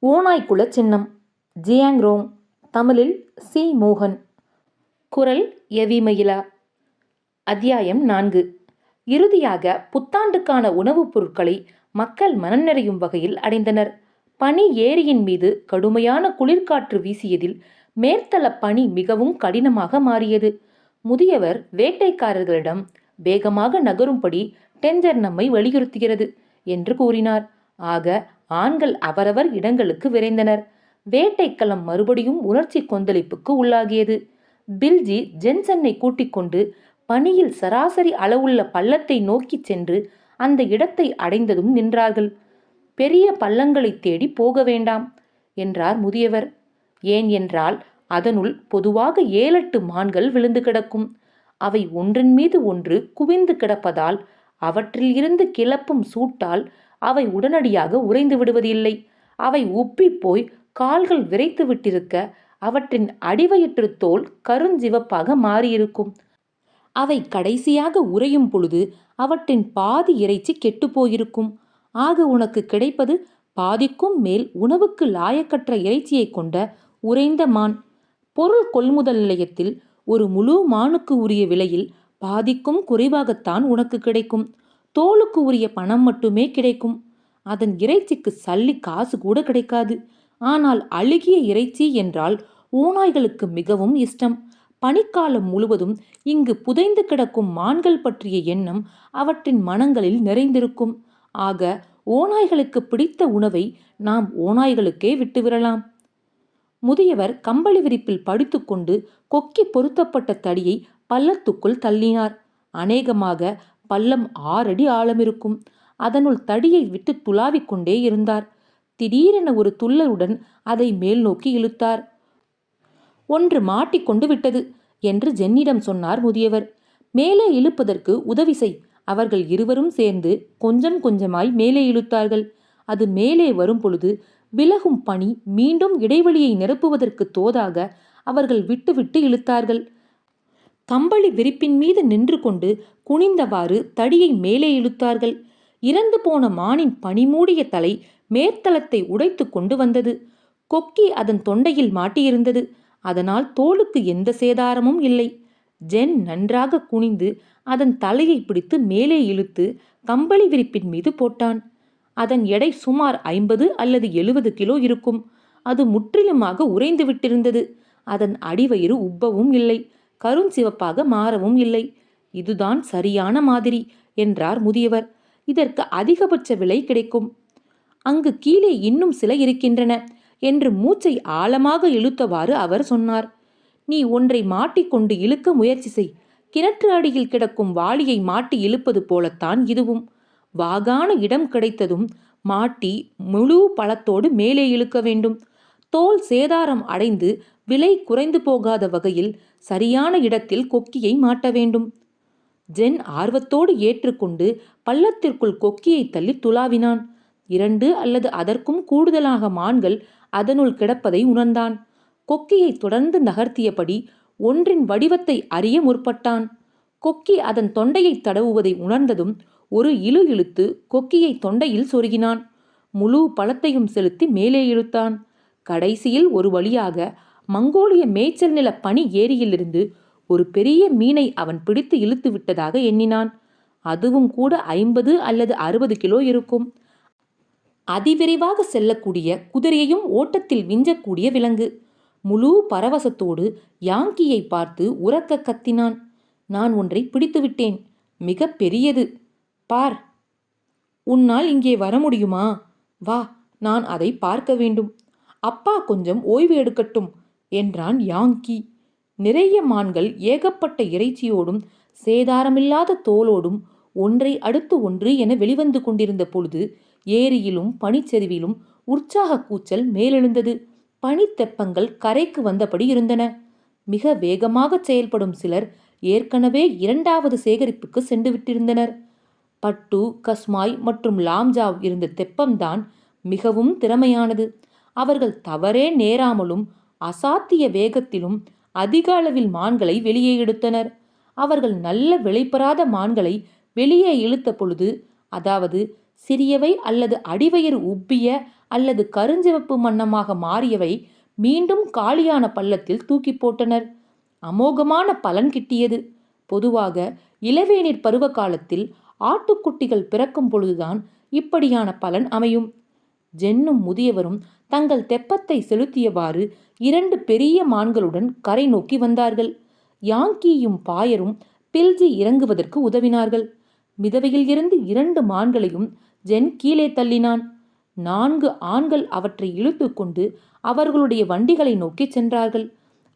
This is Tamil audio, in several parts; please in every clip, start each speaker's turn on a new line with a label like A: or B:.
A: ஓநாய்க்குல சின்னம். ஜியாங்ரோங். தமிழில் சி. மோகன். குரல் எவிமயிலா. அத்தியாயம் 4. இறுதியாக புத்தாண்டுக்கான உணவுப் பொருட்களை மக்கள் மனம் நிறையும் வகையில் அடைந்தனர். பனி ஏரியின் மீது கடுமையான குளிர்காற்று வீசியதில் மேற்தள பனி மிகவும் கடினமாக மாறியது. முதியவர் வேட்டைக்காரர்களிடம் வேகமாக நகரும்படி டெஞ்சர் நம்மை வலியுறுத்துகிறது என்று கூறினார். ஆக ஆண்கள் அவரவர் இடங்களுக்கு விரைந்தனர். வேட்டைக்களம் மறுபடியும் உணர்ச்சி கொந்தளிப்புக்கு உள்ளாகியது. பில்ஜி ஜென்சனை கூட்டிக் கொண்டு பனியில் சராசரி அளவுள்ள பள்ளத்தை நோக்கி சென்று அந்த இடத்தை அடைந்ததும் நின்றார்கள். பெரிய பள்ளங்களை தேடி போக வேண்டாம் என்றார் முதியவர். ஏன் என்றால் அதனுள் பொதுவாக 7-8 மான்கள் விழுந்து கிடக்கும். அவை ஒன்றின் மீது ஒன்று குவிந்து கிடப்பதால் அவற்றில் இருந்து கிளப்பும் சூட்டால் அவை உடனடியாக உறைந்து விடுவதில்லை. அவை உப்பி போய் கால்கள் விரைத்து விட்டிருக்க அவற்றின் அடிவயிற்று தோல் கருஞ்சிவப்பாக மாறியிருக்கும். அவை கடைசியாக உறையும் பொழுது அவற்றின் பாதி இறைச்சி கெட்டுப்போயிருக்கும். ஆக உனக்கு கிடைப்பது பாதிக்கும் மேல் உணவுக்கு லாயக்கற்ற இறைச்சியை கொண்ட உறைந்த மான். பொருள் கொள்முதல் நிலையத்தில் ஒரு முழு மானுக்கு உரிய விலையில் பாதிக்கும் குறைவாகத்தான் உனக்கு கிடைக்கும். தோலுக்கு உரிய பணம் மட்டுமே கிடைக்கும். அதன் இறைச்சிக்கு சல்லி காசு கூட கிடைக்காது. ஆனால் அழுகிய இறைச்சி என்றால் ஓநாய்களுக்கு மிகவும் இஷ்டம். பனிக்காலம் முழுவதும் இங்கு புதைந்து கிடக்கும் மான்கள் பற்றிய எண்ணம் அவற்றின் மனங்களில் நிறைந்திருக்கும். ஆக ஓநாய்களுக்கு பிடித்த உணவை நாம் ஓநாய்களுக்கே விட்டுவிடலாம். முதியவர் கம்பளி விரிப்பில் படுத்துக்கொண்டு கொக்கி பொருத்தப்பட்ட தடியை பள்ளத்துக்குள் தள்ளினார். அநேகமாக பள்ளம் 6 அடி ஆழமிருக்கும். அதனுள் தடியை விட்டு துளாவிக் கொண்டே இருந்தார். திடீரென ஒரு துள்ளலுடன் அதை மேல் நோக்கி இழுத்தார். ஒன்று மாட்டிக்கொண்டு விட்டது என்று ஜென்னிடம் சொன்னார் முதியவர். மேலே இழுப்பதற்கு உதவி செய். அவர்கள் இருவரும் சேர்ந்து கொஞ்சம் கொஞ்சமாய் மேலே இழுத்தார்கள். அது மேலே வரும் பொழுது விலகும் பனி மீண்டும் இடைவெளியை நிரப்புவதற்கு தோதாக அவர்கள் விட்டு விட்டு இழுத்தார்கள். கம்பளி விரிப்பின் மீது நின்று கொண்டு குனிந்தவாறு தடியை மேலே இழுத்தார்கள். இறந்து போன மானின் பனிமூடிய தலை மேற்தளத்தை உடைத்து கொண்டு வந்தது. கொக்கி அதன் தொண்டையில் மாட்டியிருந்தது. அதனால் தோலுக்கு எந்த சேதாரமும் இல்லை. ஜென் நன்றாக குனிந்து அதன் தலையை பிடித்து மேலே இழுத்து கம்பளி விரிப்பின் மீது போட்டான். அதன் எடை சுமார் 50 அல்லது 70 கிலோ இருக்கும். அது முற்றிலுமாக உறைந்து விட்டிருந்தது. அதன் அடிவயிறு உப்பவும் இல்லை, கருஞ்சிவப்பாக மாறவும் இல்லை. இதுதான் சரியான மாதிரி என்றார் முதியவர். இதற்கு அதிகபட்ச விலை கிடைக்கும். அங்கு கீழே இன்னும் சில இருக்கின்றன என்று மூச்சை ஆழமாக இழுத்தவாறு அவர் சொன்னார். நீ ஒன்றை மாட்டிக்கொண்டு இழுக்க முயற்சி செய். கிணற்று அடியில் கிடக்கும் வாளியை மாட்டி இழுப்பது போலத்தான் இதுவும். வாகான இடம் கிடைத்ததும் மாட்டி முழு பழத்தோடு மேலே இழுக்க வேண்டும். தோல் சேதாரம் அடைந்து விலை குறைந்து போகாத வகையில் சரியான இடத்தில் கொக்கியை மாட்ட வேண்டும். ஜென் ஆர்வத்தோடு ஏற்றுக்கொண்டு பள்ளத்திற்குள் கொக்கியை தள்ளி துளாவினான். 2 அல்லது அதற்கும் கூடுதலாக மான்கள் அதனுள் கிடப்பதை உணர்ந்தான். கொக்கியை தொடர்ந்து நகர்த்தியபடி ஒன்றின் வடிவத்தை அறிய முற்பட்டான். கொக்கி அதன் தொண்டையை தடவுவதை உணர்ந்ததும் ஒரு இழு இழுத்து கொக்கியை தொண்டையில் சொருகினான். முழு பழத்தையும் செலுத்தி மேலே இழுத்தான். கடைசியில் ஒரு வழியாக மங்கோலிய மேய்ச்சல் நில பனி ஏரியிலிருந்து ஒரு பெரிய மீனை அவன் பிடித்து இழுத்து விட்டதாக எண்ணினான். அதுவும் கூட 50 அல்லது 60 கிலோ இருக்கும். அதிவிரைவாக செல்லக்கூடிய குதிரையையும் ஓட்டத்தில் விஞ்சக்கூடிய விலங்கு. முழு பரவசத்தோடு யாங்கியை பார்த்து உரக்க கத்தினான். நான் ஒன்றை பிடித்து விட்டேன். மிக பெரியது. பார். உன்னால் இங்கே வர முடியுமா? வா, நான் அதை பார்க்க வேண்டும். அப்பா கொஞ்சம் ஓய்வு எடுக்கட்டும் என்றான் யாங்கி. நிறைய மான்கள் ஏகப்பட்ட இறைச்சியோடும் சேதாரமில்லாத தோலோடும் ஒன்றை அடுத்து ஒன்று என வெளிவந்து கொண்டிருந்த பொழுது ஏரியிலும் பனிச்சரிவிலும் உற்சாக கூச்சல் மேலெழுந்தது. பனித்தெப்பங்கள் கரைக்கு வந்தபடி இருந்தன. மிக வேகமாக செயல்படும் சிலர் ஏற்கனவே 2வது சேகரிப்புக்கு சென்று விட்டிருந்தனர். பட்டு, கஸ்மாய் மற்றும் லாம்ஜாவ் இருந்த தெப்பம்தான் மிகவும் திறமையானது. அவர்கள் தவறே நேராமலும் அசாத்திய வேகத்திலும் அதிக அளவில் மான்களை வெளியே எடுத்தனர். அவர்கள் நல்ல விளைபெறாத மான்களை வெளியே இழுத்த பொழுது, அதாவது சிறியவை அல்லது அடிவயிறு உப்பிய அல்லது கருஞ்சிவப்பு வண்ணமாக மாறியவை மீண்டும் காலியான பள்ளத்தில் தூக்கி போட்டனர். அமோகமான பலன் கிட்டியது. பொதுவாக இளவேநீர் பருவ காலத்தில் ஆட்டுக்குட்டிகள் பிறக்கும் பொழுதுதான் இப்படியான பலன் அமையும். ஜென்னும் முதியவரும் தங்கள் தெப்பத்தை செலுத்தியவாறு 2 பெரிய மான்களுடன் கரை நோக்கி வந்தார்கள். யாங்கியும் பாயரும் பில்ஜி இறங்குவதற்கு உதவினார்கள். மிதவையில் இருந்து 2 மான்களையும் ஜென் கீழே தள்ளினான். 4 ஆண்கள் அவற்றை இழுத்து கொண்டு அவர்களுடைய வண்டிகளை நோக்கி சென்றார்கள்.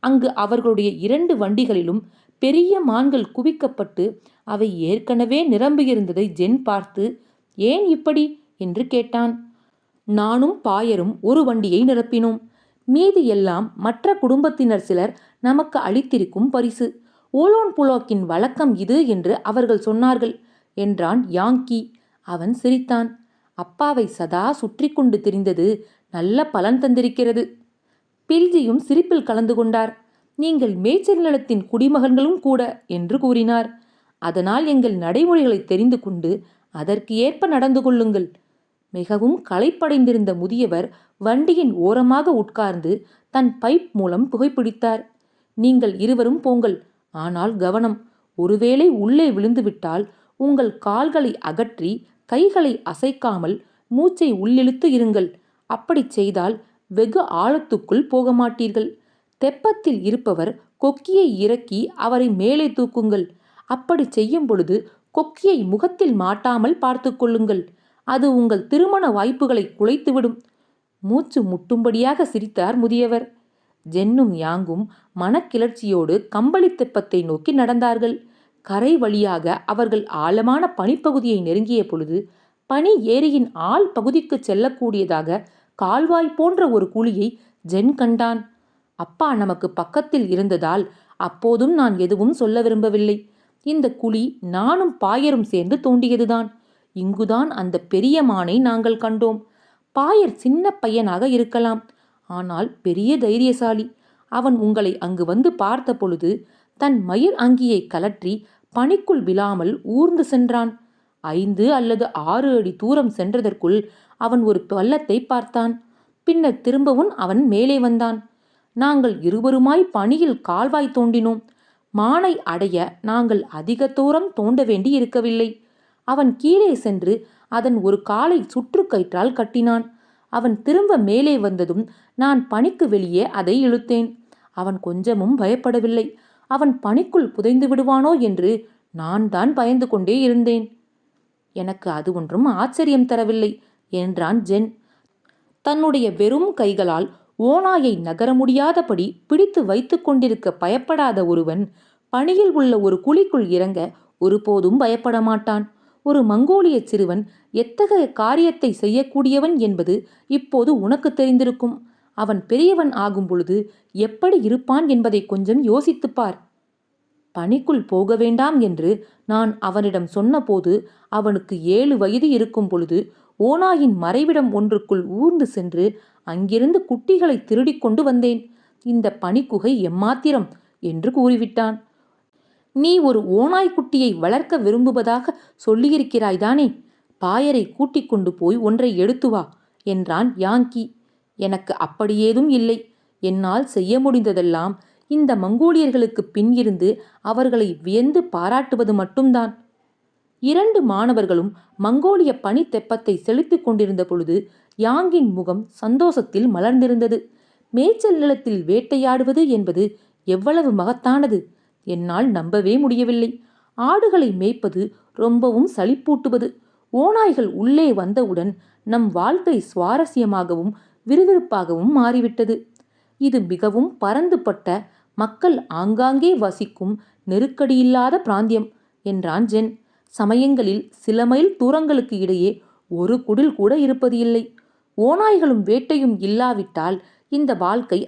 A: அங்கு அவர்களுடைய 2 வண்டிகளிலும் பெரிய மான்கள் குவிக்கப்பட்டு அவை ஏற்கனவே நிரம்பியிருந்ததை ஜென் பார்த்து, ஏன் இப்படி என்று கேட்டான். நானும் பாயரும் ஒரு வண்டியை நிரப்பினோம். மீதி எல்லாம் மற்ற குடும்பத்தினர் சிலர் நமக்கு அளித்திருக்கும் பரிசு. ஓலோன் புலோக்கின் வழக்கம் இது என்று அவர்கள் சொன்னார்கள் என்றான் யாங்கி. அவன் சிரித்தான். அப்பாவை சதா சுற்றி கொண்டு திரிந்தது நல்ல பலன் தந்திருக்கிறது. பில்ஜியும் சிரிப்பில் கலந்து கொண்டார். நீங்கள் மேய்ச்சல் நிலத்தின் குடிமகன்களும் கூட என்று கூறினார். அதனால் எங்கள் நடைமுறைகளை தெரிந்து கொண்டு அதற்கு ஏற்ப நடந்து கொள்ளுங்கள். மிகவும் களைப்படைந்திருந்த முதியவர் வண்டியின் ஓரமாக உட்கார்ந்து தன் பைப் மூலம் புகைப்பிடித்தார். நீங்கள் இருவரும் போங்கள். ஆனால் கவனம், ஒருவேளை உள்ளே விழுந்துவிட்டால் உங்கள் கால்களை அகற்றி கைகளை அசைக்காமல் மூச்சை உள்ளிழுத்து இருங்கள். அப்படி செய்தால் வெகு ஆழத்துக்குள் போக மாட்டீர்கள். தெப்பத்தில் இருப்பவர் கொக்கியை இறக்கி அவரை மேலே தூக்குங்கள். அப்படி செய்யும் பொழுது கொக்கியை முகத்தில் மாட்டாமல் பார்த்து கொள்ளுங்கள். அது உங்கள் திருமண வாய்ப்புகளை குலைத்துவிடும். மூச்சு முட்டும்படியாக சிரித்தார் முதியவர். ஜென்னும் யாங்கும் மனக்கிளர்ச்சியோடு கம்பளி தெப்பத்தை நோக்கி நடந்தார்கள். கரை வழியாக அவர்கள் ஆழமான பனிப்பகுதியை நெருங்கிய பொழுது பனி ஏரியின் ஆள் பகுதிக்கு செல்லக்கூடியதாக கால்வாய் போன்ற ஒரு குழியை ஜென் கண்டான். அப்பா நமக்கு பக்கத்தில் இருந்ததால் அப்போதும் நான் எதுவும் சொல்ல விரும்பவில்லை. இந்த குழி நானும் பாயரும் சேர்ந்து தோண்டியதுதான். இங்குதான் அந்த பெரிய மானை நாங்கள் கண்டோம். பாயர் சின்ன பையனாக இருக்கலாம், ஆனால் பெரிய தைரியசாலி. அவன் உங்களை அங்கு வந்து பார்த்த பொழுது தன் மயிர் அங்கியை கலற்றி பனிக்குள் விழாமல் ஊர்ந்து சென்றான். 5 அல்லது 6 அடி தூரம் சென்றதற்குள் அவன் ஒரு பள்ளத்தை பார்த்தான். பின்னர் திரும்பவும் அவன் மேலே வந்தான். நாங்கள் இருவருமாய் பனியில் கால்வாய் தோண்டினோம். மானை அடைய நாங்கள் அதிக தூரம் தோண்ட வேண்டி இருக்கவில்லை. அவன் கீழே சென்று அதன் ஒரு காலை சுற்றுக்கயிற்றால் கட்டினான். அவன் திரும்ப மேலே வந்ததும் நான் பனிக்கு வெளியே அதை இழுத்தேன். அவன் கொஞ்சமும் பயப்படவில்லை. அவன் பனிக்குள் புதைந்து விடுவானோ என்று நான் தான் பயந்து கொண்டே இருந்தேன். எனக்கு அது ஒன்றும் ஆச்சரியம் தரவில்லை என்றான் ஜென். தன்னுடைய வெறும் கைகளால் ஓநாயை நகர முடியாதபடி பிடித்து வைத்து கொண்டிருக்க பயப்படாத ஒருவன் பனியில் உள்ள ஒரு குழிக்குள் இறங்க ஒருபோதும் பயப்பட மாட்டான். ஒரு மங்கோலிய சிறுவன் எத்தகைய காரியத்தை செய்யக்கூடியவன் என்பது இப்போது உனக்கு தெரிந்திருக்கும். அவன் பெரியவன் ஆகும் பொழுது எப்படி இருப்பான் என்பதை கொஞ்சம் யோசித்துப்பார். பனிக்குள் போக வேண்டாம் என்று நான் அவனிடம் சொன்னபோது அவனுக்கு 7 வயது இருக்கும் பொழுது ஓநாயின் மறைவிடம் ஒன்றுக்குள் ஊர்ந்து சென்று அங்கிருந்து குட்டிகளை திருடிக் கொண்டு வந்தேன். இந்த பனிக்குகை எம்மாத்திரம் என்று கூறிவிட்டான். நீ ஒரு ஓநாய்க்குட்டியை வளர்க்க விரும்புவதாக சொல்லியிருக்கிறாய்தானே? பாயரை கூட்டிக் கொண்டு போய் ஒன்றை எடுத்து வா என்றான் யாங்கி. எனக்கு அப்படியேதும் இல்லை. என்னால் செய்ய முடிந்ததெல்லாம் இந்த மங்கோலியர்களுக்கு பின் இருந்து அவர்களை வியந்து பாராட்டுவது மட்டும்தான். 2 மாணவர்களும் மங்கோலிய பனி தெப்பத்தை செலுத்திக் கொண்டிருந்த பொழுது யாங்கின் முகம் சந்தோஷத்தில் மலர்ந்திருந்தது. மேய்ச்சல் நிலத்தில் வேட்டையாடுவது என்பது எவ்வளவு மகத்தானது! என்னால் நம்பவே முடியவில்லை. ஆடுகளை மேய்ப்பது ரொம்பவும் சலிப்பூட்டுவது. ஓநாய்கள் உள்ளே வந்தவுடன் நம் வாழ்க்கை சுவாரஸ்யமாகவும் விறுவிறுப்பாகவும் மாறிவிட்டது. இது மிகவும் பரந்துபட்ட மக்கள் ஆங்காங்கே வசிக்கும் நெருக்கடியில்லாத பிராந்தியம் என்றான் ஜென். சமயங்களில் சில மைல் தூரங்களுக்கு இடையே ஒரு குடில் கூட இருப்பது இல்லை. ஓநாய்களும் வேட்டையும் இல்லாவிட்டால் இந்த வாழ்க்கை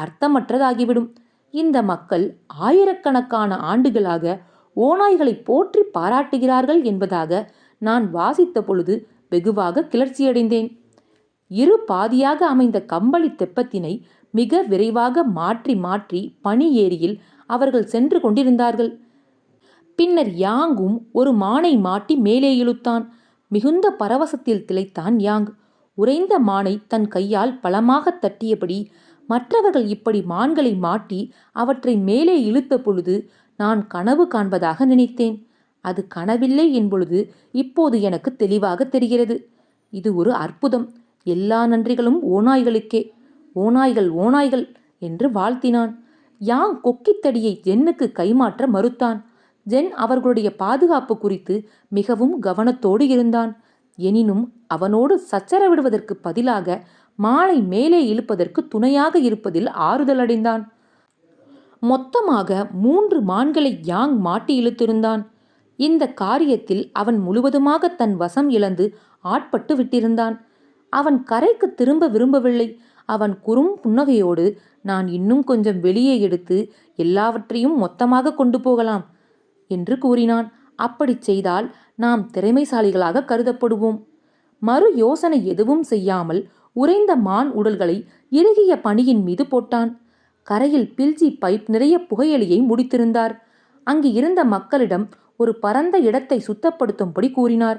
A: அர்த்தமற்றதாகிவிடும். இந்த மக்கள் ஆயிரக்கணக்கான ஆண்டுகளாக ஓநாய்களை போற்றி பாராட்டுகிறார்கள் என்பதாக நான் வாசித்த பொழுது வெகுவாக கிளர்ச்சியடைந்தேன். 2 பாதியாக அமைந்த கம்பளி தெப்பத்தினை மிக விரைவாக மாற்றி மாற்றி பனி ஏரியில் அவர்கள் சென்று கொண்டிருந்தார்கள். பின்னர் யாங்கும் ஒரு மானை மாட்டி மேலே இழுத்தான். மிகுந்த பரவசத்தில் திளைத்தான் யாங். உறைந்த மானை தன் கையால் பலமாக தட்டியபடி, மற்றவர்கள் இப்படி மான்களை மாட்டி அவற்றை மேலே இழுத்த பொழுது நான் கனவு காண்பதாக நினைத்தேன். அது கனவில்லை என்பொழுது இப்போது எனக்கு தெளிவாக தெரிகிறது. இது ஒரு அற்புதம். எல்லா நன்றிகளும் ஓநாய்களுக்கே. ஓநாய்கள் ஓநாய்கள் என்று வாழ்த்தினான். யாங் கொக்கித்தடியை ஜென்னுக்கு கைமாற்ற மறுத்தான். ஜென் அவர்களுடைய பாதுகாப்பு குறித்து மிகவும் கவனத்தோடு இருந்தான். எனினும் அவனோடு சச்சரவிடுவதற்கு பதிலாக மானை மேலே இழுப்பதற்கு துணையாக இருப்பதில் ஆறுதல் அடைந்தான். மொத்தமாக 3 மான்களை யாங் மாட்டி இழுத்திருந்தான். இந்த காரியத்தில் அவன் முழுவதுமாக தன் வசம் இழந்து ஆட்பட்டு விட்டிருந்தான். அவன் கரைக்கு திரும்ப விரும்பவில்லை. அவன் குறும் புன்னகையோடு, நான் இன்னும் கொஞ்சம் வெளியே எடுத்து எல்லாவற்றையும் மொத்தமாக கொண்டு போகலாம் என்று கூறினான். அப்படி செய்தால் நாம் திறமைசாலிகளாக கருதப்படுவோம். மறு யோசனை எதுவும் செய்யாமல் உறைந்த மான் உடல்களை இறுகிய பனியின் மீது போட்டான். கரையில் பில்ஜி பைப் நிறைய புகையலியை முடித்திருந்தார். அங்கு இருந்த மக்களிடம் ஒரு பரந்த இடத்தை சுத்தப்படுத்தும்படி கூறினார்.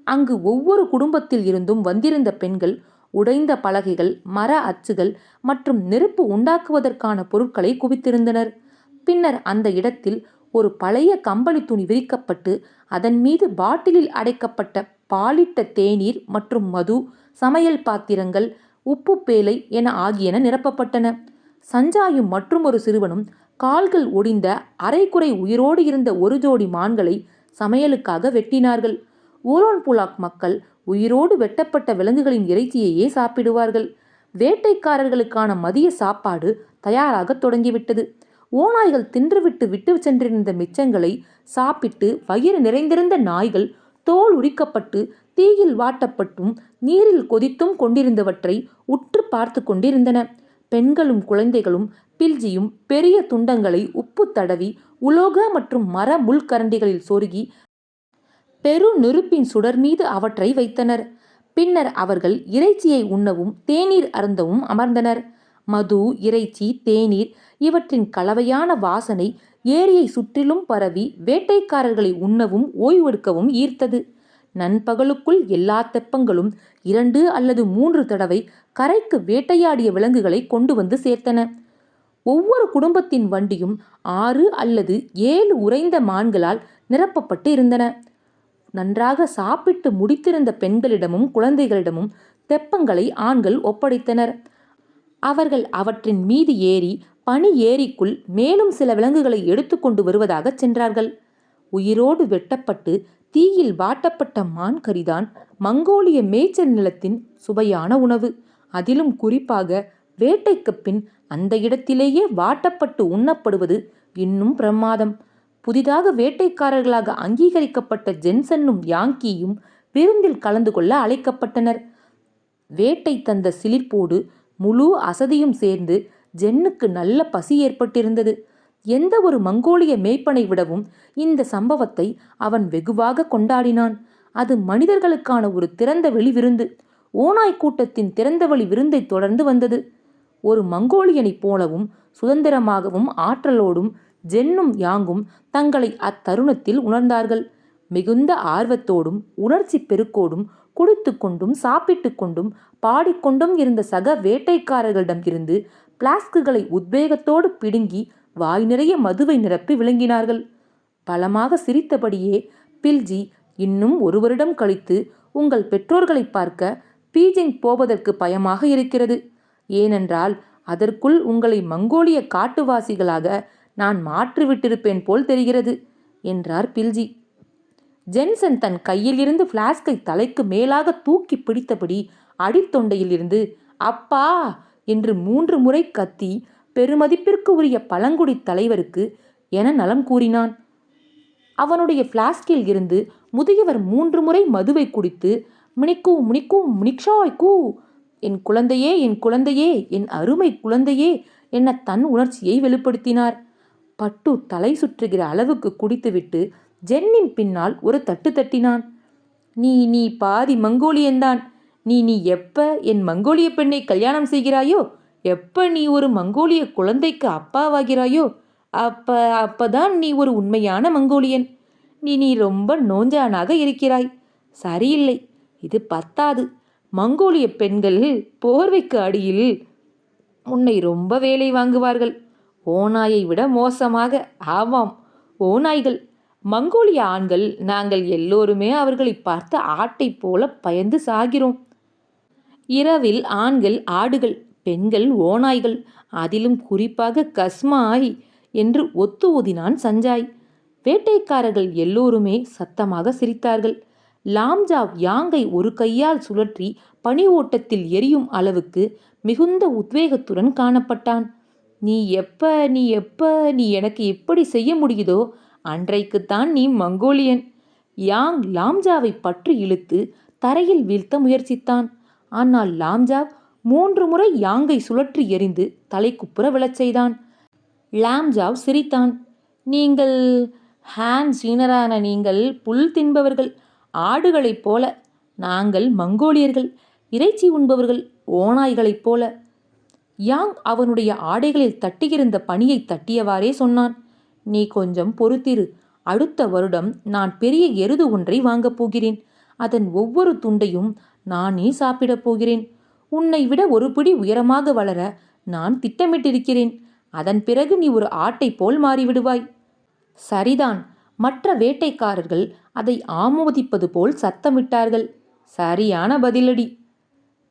A: அங்கு ஒவ்வொரு குடும்பத்தில் இருந்தும் வந்திருந்த பெண்கள் உடைந்த பலகைகள், மர அச்சுகள் மற்றும் நெருப்பு உண்டாக்குவதற்கான பொருட்களை குவித்திருந்தனர். பின்னர் அந்த இடத்தில் ஒரு பழைய கம்பளி துணி விரிக்கப்பட்டு அதன் மீது பாட்டிலில் அடைக்கப்பட்ட பாலிட்ட தேநீர் மற்றும் மது, சமையல் பாத்திரங்கள், உப்பு பேலை என ஆகியன நிரப்பப்பட்டன. சஞ்சாயும் மற்றும் ஒரு சிறுவனும் கால்கள் ஒடிந்த அரைக்குறை உயிரோடு இருந்த ஒரு ஜோடி மான்களை சமையலுக்காக வெட்டினார்கள். ஊரோன்புலாக் மக்கள் உயிரோடு வெட்டப்பட்ட விலங்குகளின் இறைச்சியையே சாப்பிடுவார்கள். வேட்டைக்காரர்களுக்கான மதிய சாப்பாடு தயாராக தொடங்கிவிட்டது. ஓநாய்கள் தின்றுவிட்டு விட்டு சென்றிருந்த மிச்சங்களை சாப்பிட்டு வயிறு நிறைந்திருந்த நாய்கள் தோல் உரிக்கப்பட்டு தீயில் வாட்டப்பட்டும் நீரில் கொதித்தும் கொண்டிருந்தவற்றை உற்று பார்த்து கொண்டிருந்தன. பெண்களும் குழந்தைகளும் பில்ஜியும் பெரிய துண்டங்களை உப்பு தடவி உலோக மற்றும் மர முள்கரண்டிகளில் சொருகி பெரு நெருப்பின் சுடர் மீது அவற்றை வைத்தனர். பின்னர் அவர்கள் இறைச்சியை உண்ணவும் தேநீர் அருந்தவும் அமர்ந்தனர். மது, இறைச்சி, தேநீர் இவற்றின் கலவையான வாசனை ஏரியை சுற்றிலும் பரவி வேட்டைக்காரர்களை உண்ணவும் ஓய்வெடுக்கவும் ஈர்த்தது. நண்பகலுக்குள் எல்லா தெப்பங்களும் 2 அல்லது 3 தடவை கரைக்கு வேட்டையாடிய விலங்குகளை கொண்டு வந்து சேர்த்தன. ஒவ்வொரு குடும்பத்தின் வண்டியும் 6 அல்லது 7 உறைந்த மான்களால் நிரப்பப்பட்டு இருந்தன. நன்றாக சாப்பிட்டு முடித்திருந்த பெண்களிடமும் குழந்தைகளிடமும் தெப்பங்களை ஆண்கள் ஒப்படைத்தனர். அவர்கள் அவற்றின் மீது ஏறி பனி ஏரிக்குள் மேலும் சில விலங்குகளை எடுத்து கொண்டு வருவதாக சென்றார்கள். உயிரோடு வெட்டப்பட்டு தீயில் வாட்டப்பட்ட மான் கறிதான் மங்கோலிய மேய்ச்சல் நிலத்தின் சுவையான உணவு. அதிலும் குறிப்பாக வேட்டைக்கு பின் அந்த இடத்திலேயே வாட்டப்பட்டு உண்ணப்படுவது இன்னும் பிரமாதம். புதிதாக வேட்டைக்காரர்களாக அங்கீகரிக்கப்பட்ட ஜென்சனும் யாங்கியும் விருந்தில் கலந்து கொள்ள அழைக்கப்பட்டனர். வேட்டை தந்த சிலிர்ப்போடு முழு அசதியும் சேர்ந்து ஜென்னுக்கு நல்ல பசி ஏற்பட்டிருந்தது. எந்த ஒரு மங்கோலிய மேய்ப்பனை விடவும் இந்த சம்பவத்தை அவன் வெகுவாக கொண்டாடினான். அது மனிதர்களுக்கான ஒரு திறந்தவெளி விருந்து. ஓநாய் கூட்டத்தின் திறந்தவெளி விருந்தை தொடர்ந்து வந்தது. ஒரு மங்கோலியனைப் போலவும் சுதந்திரமாகவும் ஆற்றலோடும் ஜென்னும் யாங்கும் தங்களை அத்தருணத்தில் உணர்ந்தார்கள். மிகுந்த ஆர்வத்தோடும் உணர்ச்சி பெருக்கோடும் குடித்து கொண்டும் சாப்பிட்டு கொண்டும் பாடிக்கொண்டும் இருந்த சக வேட்டைக்காரர்களிடம் இருந்து பிளாஸ்குகளை உத்வேகத்தோடு பிடுங்கி வாய் நிறைய மதுவை நிரப்பி விளங்கினார்கள். பலமாக சிரித்தபடியே, பில்ஜி, இன்னும் 1 வருடம் கழித்து உங்கள் பெற்றோர்களை பார்க்க பீஜிங் போவதற்கு பயமாக இருக்கிறது. ஏனென்றால் அதற்குள் உங்களை மங்கோலிய காட்டுவாசிகளாக நான் மாற்றிவிட்டிருப்பேன் போல் தெரிகிறது என்றார் பில்ஜி. ஜென்சன் தன் கையில் இருந்து பிளாஸ்கை தலைக்கு மேலாக தூக்கி பிடித்தபடி அடித்தொண்டையில் இருந்து அப்பா என்று 3 முறை கத்தி பெருமதிப்பிற்கு உரிய பழங்குடி தலைவருக்கு என நலம் கூறினான். அவனுடைய பிளாஸ்கில் இருந்து முதியவர் 3 முறை மதுவை குடித்து மினிக்கூ முனிக்கூ முனிக்ஷாய் கூ, என் குழந்தையே, என் குழந்தையே, என் அருமை குழந்தையே என தன் உணர்ச்சியை வெளிப்படுத்தினார். பட்டு தலை சுற்றுகிற அளவுக்கு குடித்துவிட்டு ஜென்னின் பின்னால் ஒரு தட்டு தட்டினான். நீ பாதி மங்கோலியன்தான். நீ எப்ப என் மங்கோலிய பெண்ணை கல்யாணம் செய்கிறாயோ, எப்ப நீ ஒரு மங்கோலிய குழந்தைக்கு அப்பாவாகிறாயோ, அப்பதான் நீ ஒரு உண்மையான மங்கோலியன். நீ ரொம்ப நோஞ்சானாக இருக்கிறாய். சரியில்லை, இது பத்தாது. மங்கோலிய பெண்கள் போர்வைக்கு அடியில் உன்னை ரொம்ப வேலை வாங்குவார்கள். ஓநாயை விட மோசமாக. ஆமாம், ஓநாய்கள். மங்கோலிய ஆண்கள் நாங்கள் எல்லோருமே அவர்களை பார்த்து ஆட்டை போல பயந்து சாகிறோம். இரவில் ஆண்கள் ஆடுகள், பெண்கள் ஓநாய்கள், அதிலும் குறிப்பாக கஸ்மாய் என்று ஒத்து ஊதினான் சஞ்சாய். வேட்டைக்காரர்கள் எல்லோருமே சத்தமாக சிரித்தார்கள். லாம்ஜாவ் யாங்கை ஒரு கையால் சுழற்றி பனி ஓட்டத்தில் எரியும் அளவுக்கு மிகுந்த உத்வேகத்துடன் காணப்பட்டான். நீ எப்ப நீ எனக்கு எப்படி செய்ய முடியுதோ அன்றைக்குத்தான் நீ மங்கோலியன். யாங் லாம்ஜாவை பற்றி இழுத்து தரையில் வீழ்த்த முயற்சித்தான். ஆனால் லாம்ஜாவ் 3 முறை யாங்கை சுழற்றி எறிந்து தலைக்குப்புற விழச் செய்தான். லாம்ஜாவ் சிரித்தான். நீங்கள் ஹான் சீனரான நீங்கள் புல் தின்பவர்கள், ஆடுகளைப் போல. நாங்கள் மங்கோலியர்கள், இறைச்சி உண்பவர்கள், ஓநாய்களைப் போல. யாங் அவனுடைய ஆடைகளில் தட்டியிருந்த பனியை தட்டியவாறே சொன்னான். நீ கொஞ்சம் பொறுத்திரு. அடுத்த வருடம் நான் பெரிய எருது ஒன்றை வாங்கப் போகிறேன். அதன் ஒவ்வொரு துண்டையும் நானே சாப்பிடப் போகிறேன். உன்னை விட ஒரு பிடி உயரமாக வளர நான் திட்டமிட்டிருக்கிறேன். அதன் பிறகு நீ ஒரு ஆட்டை போல் மாறிவிடுவாய். சரிதான். மற்ற வேட்டைக்காரர்கள் அதை ஆமோதிப்பது போல் சத்தமிட்டார்கள். சரியான பதிலடி.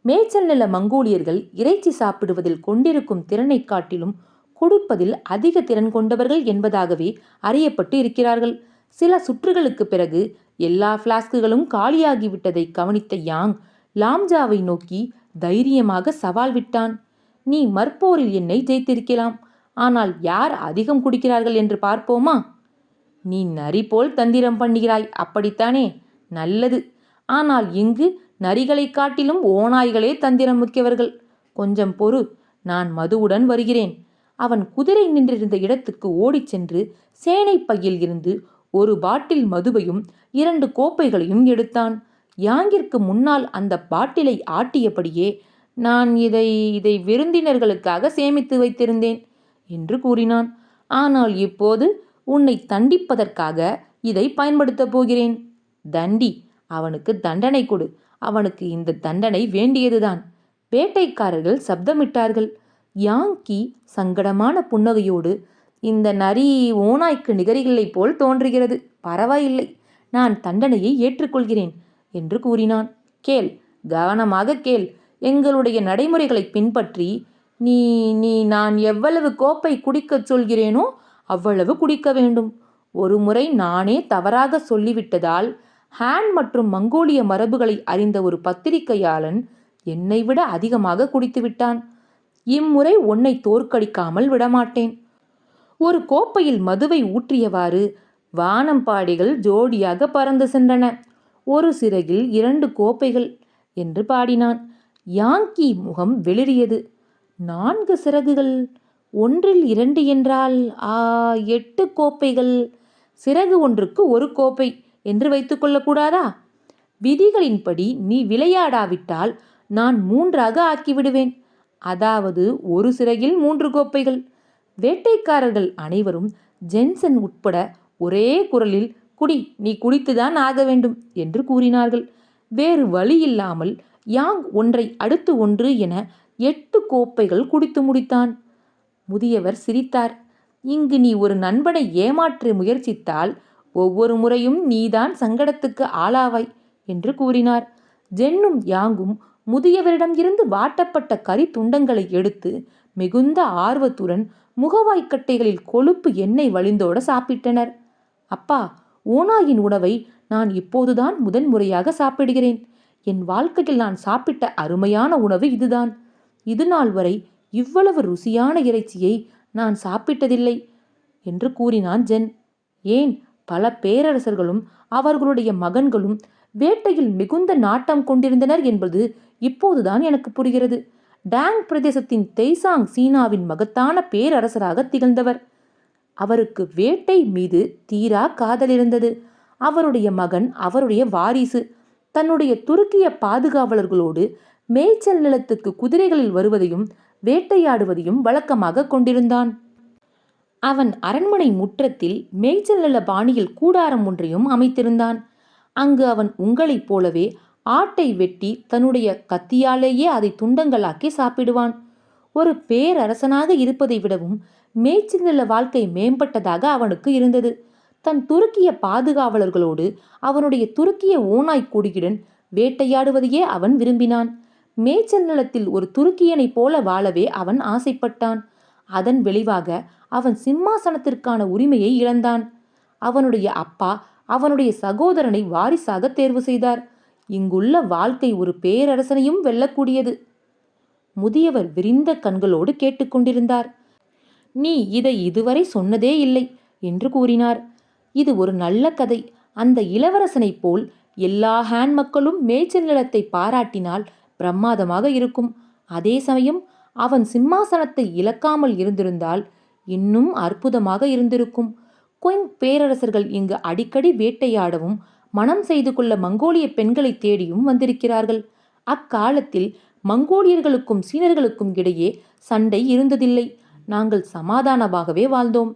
A: மேய்ச்சல் நில மங்கோலியர்கள் இறைச்சி சாப்பிடுவதில் கொண்டிருக்கும் திறனை காட்டிலும் கொடுப்பதில் அதிக திறன் கொண்டவர்கள் என்பதாகவே அறியப்பட்டு இருக்கிறார்கள். சில சுற்றுகளுக்கு பிறகு எல்லா பிளாஸ்குகளும் காலியாகிவிட்டதை கவனித்த யாங் லாம்ஜாவை நோக்கி தைரியமாக சவால் விட்டான். நீ மற்போரில் என்னை ஜெயித்திருக்கலாம். ஆனால் யார் அதிகம் குடிக்கிறார்கள் என்று பார்ப்போமா? நீ நரி போல் தந்திரம் பண்ணுகிறாய், அப்படித்தானே? நல்லது. ஆனால் இங்கு நரிகளை காட்டிலும் ஓநாய்களே தந்திரம் முக்கியவர்கள். கொஞ்சம் பொறு, நான் மதுவுடன் வருகிறேன். அவன் குதிரை நின்றிருந்த இடத்துக்கு ஓடிச் சென்று சேனை பையில் இருந்து ஒரு பாட்டில் மதுவையும் 2 கோப்பைகளையும் எடுத்தான். யாங்கிற்கு முன்னால் அந்த பாட்டிலை ஆட்டியபடியே, நான் இதை விருந்தினர்களுக்காக சேமித்து வைத்திருந்தேன் என்று கூறினான். ஆனால் இப்போது உன்னை தண்டிப்பதற்காக இதை பயன்படுத்தப் போகிறேன். தண்டி, அவனுக்கு தண்டனை கொடு. அவனுக்கு இந்த தண்டனை வேண்டியதுதான். வேட்டைக்காரர்கள் சப்தமிட்டார்கள். யாங்கி சங்கடமான புன்னகையோடு, இந்த நரி ஓநாய்க்கு நிகரில்லை போல் தோன்றுகிறது. பரவாயில்லை, நான் தண்டனையை ஏற்றுக்கொள்கிறேன் என்று கூறினான். கேள், கவனமாக கேள். எங்களுடைய நடைமுறைகளை பின்பற்றி நீ நீ நான் எவ்வளவு கோப்பை குடிக்கச் சொல்கிறேனோ அவ்வளவு குடிக்க வேண்டும். ஒரு முறை நானே தவறாக சொல்லிவிட்டதால் ஹான் மற்றும் மங்கோலிய மரபுகளை அறிந்த ஒரு பத்திரிகையாளன் என்னை விட அதிகமாக குடித்துவிட்டான். இம்முறை உன்னை தோற்கடிக்காமல் விடமாட்டேன். ஒரு கோப்பையில் மதுவை ஊற்றியவாறு வானம்பாடிகள் ஜோடியாக பறந்து சென்றன. ஒரு சிறகில் 2 கோப்பைகள் என்று பாடினான். யாங்கி முகம் வெளிரியது. 4 சிறகுகள், ஒன்றில் 2 என்றால் 8 கோப்பைகள். சிறகு ஒன்றுக்கு 1 கோப்பை என்று வைத்துக்கொள்ளக்கூடாதா? விதிகளின்படி நீ விளையாடாவிட்டால் நான் 3ஆக ஆக்கிவிடுவேன். அதாவது ஒரு சிறகில் 3 கோப்பைகள். வேட்டைக்காரர்கள் அனைவரும் ஜென்சன் உட்பட ஒரே குரலில், குடி, நீ குடித்துதான் ஆக வேண்டும் என்று கூறினார்கள். வேறு வழியில்லாமல் யாங் ஒன்றை அடுத்து ஒன்று என 8 கோப்பைகள் குடித்து முடித்தான். முதியவர் சிரித்தார். இங்கு நீ ஒரு நண்பனை ஏமாற்ற முயற்சித்தால் ஒவ்வொரு முறையும் நீதான் சங்கடத்துக்கு ஆளாவாய் என்று கூறினார். ஜென்னும் யாங்கும் முதியவரிடம் இருந்து வாட்டப்பட்ட கறி துண்டங்களை எடுத்து மிகுந்த ஆர்வத்துடன் முகவாய்க்கட்டைகளில் கொழுப்பு எண்ணெய் வழிந்தோட சாப்பிட்டனர். அப்பா, ஓநாயின் உணவை நான் இப்போதுதான் முதன்முறையாக சாப்பிடுகிறேன். என் வாழ்க்கையில் நான் சாப்பிட்ட அருமையான உணவு இதுதான். இது நாள் வரை இவ்வளவு ருசியான இறைச்சியை நான் சாப்பிட்டதில்லை என்று கூறினான் ஜென். ஏன், பல பேரரசர்களும் அவர்களுடைய மகன்களும் வேட்டையில் மிகுந்த நாட்டம் கொண்டிருந்தனர் என்பது இப்போதுதான் எனக்கு புரிகிறது. டாங் பிரதேசத்தின் தெய்சாங் சீனாவின் மகத்தான பேரரசராக திகழ்ந்தவர். அவருக்கு வேட்டை மீது தீரா காதல் இருந்தது. அவருடைய மகன் அவருடைய வாரிசு. தன்னுடைய துருக்கிய பாதுகாவலர்களோடு மேய்ச்சல் நிலத்துக்கு குதிரைகளில் வருவதையும் வேட்டையாடுவதையும் வழக்கமாக கொண்டிருந்தான். அவன் அரண்மனை முற்றத்தில் மேய்ச்சல் நில பாணியில் கூடாரம் ஒன்றையும் அமைத்திருந்தான். அங்கு அவன் உங்களைப் போலவே ஆட்டை வெட்டி தன்னுடைய கத்தியாலேயே அதை துண்டங்களாக்கி சாப்பிடுவான். ஒரு பேரரசனாக இருப்பதை விடவும் மேய்ச்சல் நில வாழ்க்கை மேம்பட்டதாக அவனுக்கு இருந்தது. தன் துருக்கிய பாதுகாவலர்களோடு அவனுடைய துருக்கிய ஓநாய் கொடியுடன் வேட்டையாடுவதையே அவன் விரும்பினான். மேய்ச்சல் நிலத்தில் ஒரு துருக்கியனைப் போல வாழவே அவன் ஆசைப்பட்டான். அதன் விளைவாக அவன் சிம்மாசனத்திற்கான உரிமையை இழந்தான். அவனுடைய அப்பா அவனுடைய சகோதரனை வாரிசாக தேர்வு செய்தார். இங்குள்ள வாழ்க்கை ஒரு பேரரசனையும் வெல்லக்கூடியது. முதியவர் விரிந்த கண்களோடு கேட்டுக்கொண்டிருந்தார். நீ இதை இதுவரை சொன்னதே இல்லை என்று கூறினார். இது ஒரு நல்ல கதை. அந்த இளவரசனைப் போல் எல்லா ஹேன் மக்களும் மேய்ச்சல் நிலத்தை பாராட்டினால் பிரமாதமாக இருக்கும். அதே சமயம் அவன் சிம்மாசனத்தை இழக்காமல் இருந்திருந்தால் இன்னும் அற்புதமாக இருந்திருக்கும். குயிங் பேரரசர்கள் இங்கு அடிக்கடி வேட்டையாடவும் மனம் செய்து கொள்ள மங்கோலிய பெண்களை தேடியும் வந்திருக்கிறார்கள். அக்காலத்தில் மங்கோலியர்களுக்கும் சீனர்களுக்கும் இடையே சண்டை இருந்ததில்லை. நாங்கள் சமாதானமாகவே வாழ்ந்தோம்.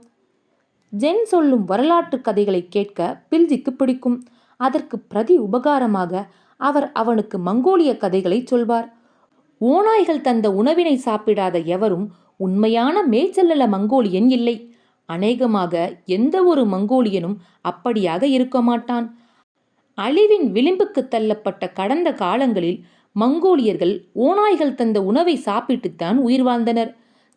A: ஜென் சொல்லும் வரலாற்று கதைகளை கேட்க பில்ஜிக்கு பிடிக்கும். அதற்கு பிரதி உபகாரமாக அவர் அவனுக்கு மங்கோலிய கதைகளை சொல்வார். ஓநாய்கள் தந்த உணவினை சாப்பிடாத எவரும் உண்மையான மேய்ச்சல்ல மங்கோலியன் இல்லை. அநேகமாக எந்த ஒரு மங்கோலியனும் அப்படியாக இருக்க மாட்டான். அழிவின் விளிம்புக்கு தள்ளப்பட்ட கடந்த காலங்களில் மங்கோலியர்கள் ஓநாய்கள் தந்த உணவை சாப்பிட்டுத்தான் உயிர் வாழ்ந்தனர்.